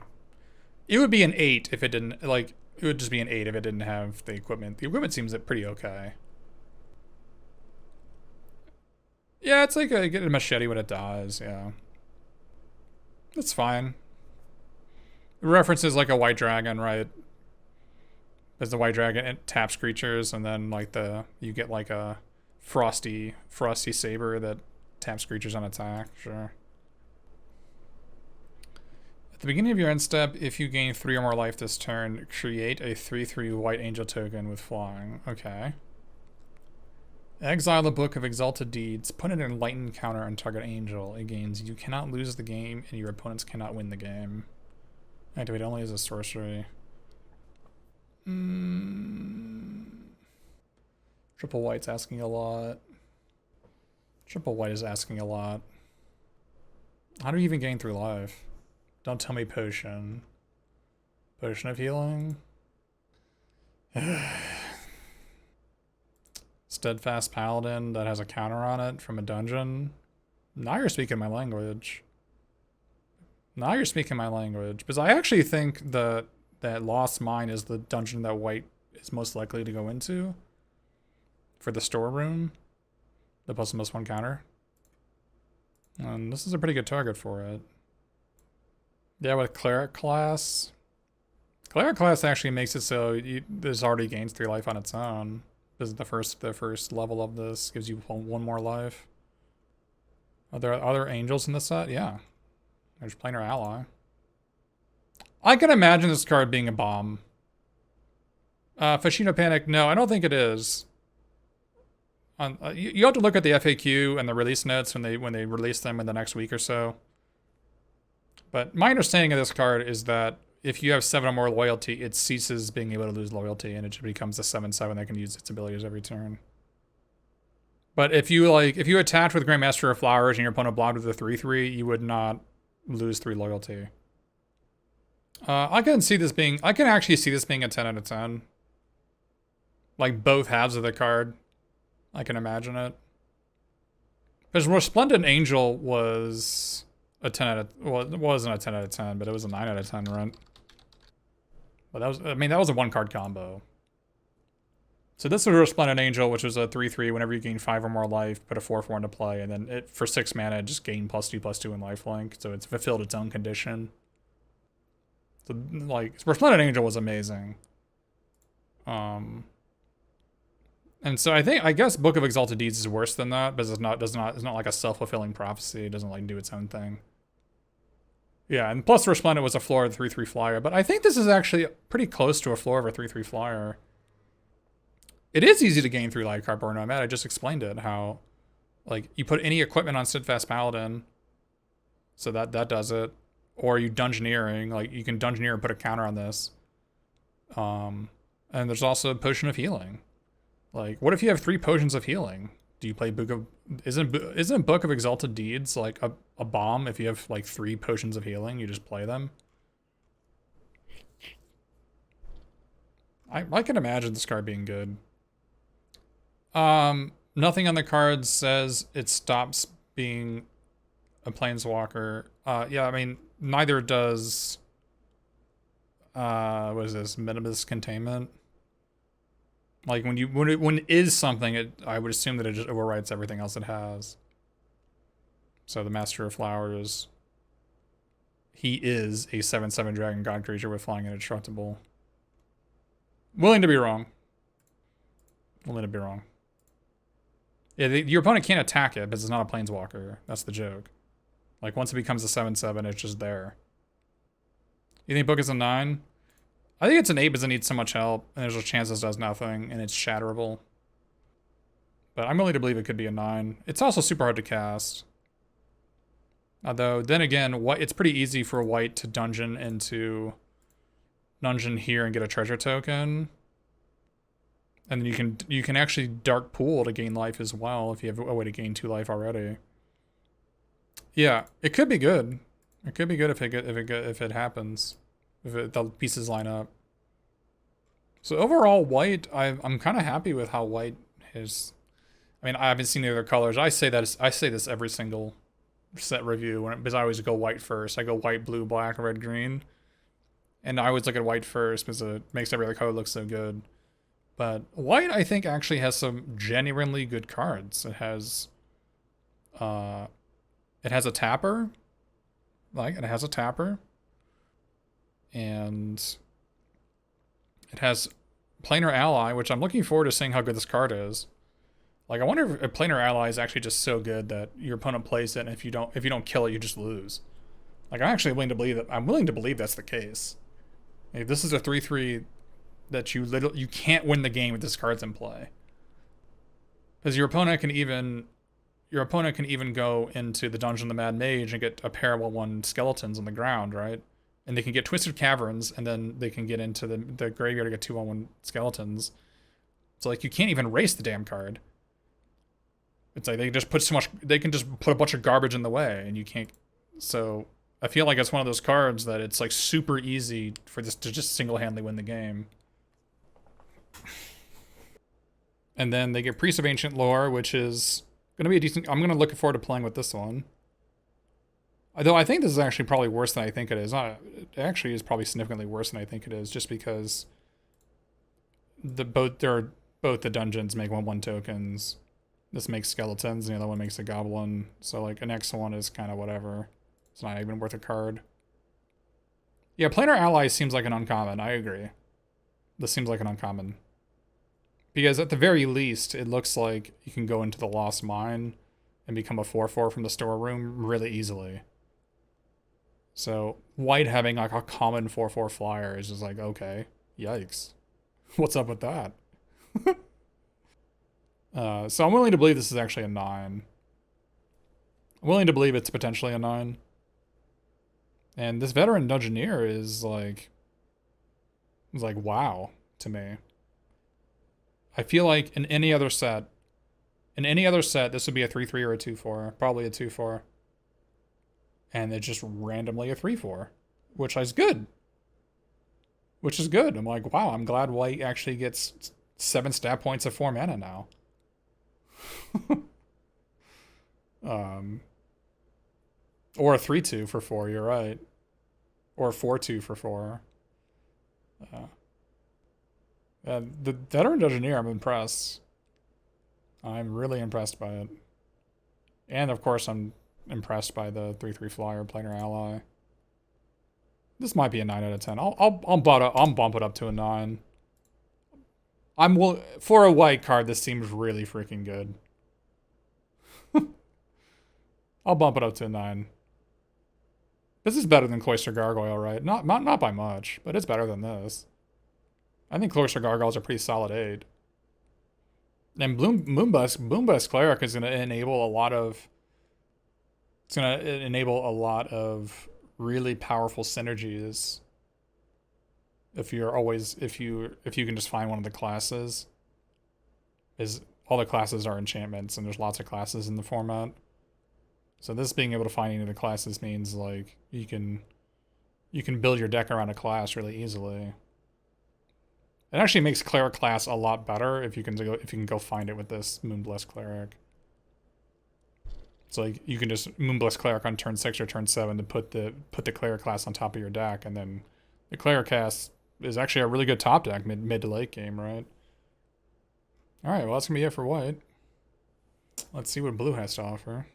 It would be an 8 if it didn't, like, it would just be an 8 if it didn't have the equipment. The equipment seems pretty okay. Yeah, it's like get a machete when it dies, yeah. That's fine. It references like a white dragon, right? There's the white dragon, it taps creatures, and then like you get like a frosty saber that taps creatures on attack, sure. At the beginning of your end step, if you gain 3 or more life this turn, create a 3/3 white angel token with flying. Okay. Exile the Book of Exalted Deeds. Put an enlightened counter on target angel. It gains you cannot lose the game and your opponents cannot win the game. Activate only as a sorcery. Triple white's asking a lot. Triple white is asking a lot. How do you even gain 3 life? Don't tell me potion. Potion of healing? Steadfast Paladin that has a counter on it from a dungeon. Now you're speaking my language. Now you're speaking my language. Because I actually think that Lost Mine is the dungeon that white is most likely to go into. For the storeroom. The plus and plus 1 counter. And this is a pretty good target for it. Yeah, with Cleric class. Cleric class actually makes it so there's already gains 3 life on its own. This is the first level of this. Gives you 1 more life. Are there other angels in the set? Yeah. There's Planar Ally. I can imagine this card being a bomb. Fashino Panic, no, I don't think it is. You have to look at the FAQ and the release notes when they release them in the next week or so. But my understanding of this card is that if you have 7 or more loyalty, it ceases being able to lose loyalty, and it just becomes a 7/7 that can use its abilities every turn. But if you attach with Grandmaster of Flowers and your opponent blocked with a 3/3, you would not lose 3 loyalty. I can actually see this being a 10 out of 10. Like both halves of the card. I can imagine it. Because Respondent Angel was a 10 out of, well, it wasn't a 10 out of 10, but it was a 9 out of 10 run. But that was a 1-card combo. So this was Resplendent Angel, which was a 3/3. Whenever you gain 5 or more life, put a 4/4 into play, and then for 6 mana, just gain +2/+2 in lifelink. So it's fulfilled its own condition. So like Resplendent Angel was amazing. And so I guess Book of Exalted Deeds is worse than that, but it's not like a self-fulfilling prophecy. It doesn't like do its own thing. Yeah, and plus Resplendent was a floor of the 3/3 flyer, but I think this is actually pretty close to a floor of a 3/3 flyer. It is easy to gain 3 life cardboard nomad. I just explained it, how like you put any equipment on Steadfast Paladin, so that does it. Or you dungeoneering, like you can dungeoneer and put a counter on this. And there's also a Potion of Healing. Like, what if you have 3 potions of healing? Do you play Book of... Isn't Book of Exalted Deeds like a bomb if you have like 3 potions of healing? You just play them? I can imagine this card being good. Nothing on the card says it stops being a planeswalker. Yeah, I mean, neither does... what is this? Minimus Containment? Like when it is something, I would assume that it just overwrites everything else it has. So the Master of Flowers, he is a 7/7 dragon god creature with flying indestructible. Willing to be wrong. Willing to be wrong. Yeah, your opponent can't attack it because it's not a planeswalker. That's the joke. Like once it becomes a 7/7, it's just there. You think Book is a 9? I think it's an 8 because it needs so much help, and there's a chance this does nothing, and it's shatterable. But I'm willing to believe it could be a 9. It's also super hard to cast. Although, then again, it's pretty easy for white to dungeon into dungeon here and get a treasure token. And then you can actually dark pool to gain life as well if you have a way to gain 2 life already. Yeah, it could be good. It could be good if it happens, the pieces line up. So overall, white, I'm kind of happy with how white is. I mean, I haven't seen the other colors. I say this every single set review because I always go white first. I go white, blue, black, red, green, and I always look at white first because it makes every other color look so good. But white, I think, actually has some genuinely good cards. It has a tapper. It has a tapper. And it has Planar Ally, which I'm looking forward to seeing how good this card is. Like, I wonder if a Planar Ally is actually just so good that your opponent plays it, and if you don't kill it, you just lose. Like, I'm actually willing to believe that. I'm willing to believe that's the case. Like, this is a 3/3 that you can't win the game with this card's in play. Because your opponent can even go into the Dungeon of the Mad Mage and get a pair of 1/1 skeletons on the ground, right? And they can get Twisted Caverns, and then they can get into the graveyard to get 2/1 skeletons. So like you can't even race the damn card. It's like they can just put a bunch of garbage in the way, and you can't. So I feel like it's one of those cards that it's like super easy for this to just single-handedly win the game. And then they get Priest of Ancient Lore, which is gonna be a decent. I'm gonna look forward to playing with this one. Although I think this is actually probably worse than I think it is. It actually is probably significantly worse than I think it is, just because both the dungeons make 1/1 tokens. This makes skeletons, and the other one makes a goblin. So like an X1 is kind of whatever. It's not even worth a card. Yeah, Planar Ally seems like an uncommon. I agree. This seems like an uncommon. Because at the very least, it looks like you can go into the Lost Mine and become a 4/4 from the storeroom really easily. So white having like a common 4/4 flyer is just like, okay, yikes. What's up with that? So I'm willing to believe this is actually a 9. I'm willing to believe it's potentially a 9. And this Veteran Dungeoneer is like wow to me. I feel like in any other set, this would be a 3/3 or a 2/4, probably a 2/4. And it's just randomly a 3/4, which is good. Which is good. I'm like, wow, I'm glad white actually gets 7 stat points of 4 mana now. Or a 3/2 for 4, you're right. Or a 4/2 for 4. The Veteran Dungeoneer, I'm impressed. I'm really impressed by it. And of course, I'm impressed by the 3/3 flyer Planar Ally. This might be a 9 out of 10. I'll bump it up to a 9. For a white card, this seems really freaking good. I'll bump it up to a 9. This is better than Cloister Gargoyle, right? Not by much, but it's better than this. I think Cloister Gargoyle's a pretty solid 8. And Boombusk Cleric is going to enable a lot of. It's going to enable a lot of really powerful synergies. If you can just find one of the classes, is all the classes are enchantments, and there's lots of classes in the format. So this being able to find any of the classes means like you can build your deck around a class really easily. It actually makes Cleric class a lot better if you can go find it with this Moonblessed Cleric. So like you can just Moonblessed Cleric on turn 6 or turn 7 to put the Cleric class on top of your deck, and then the Cleric cast is actually a really good top deck mid to late game, right? All right, well that's gonna be it for white. Let's see what blue has to offer.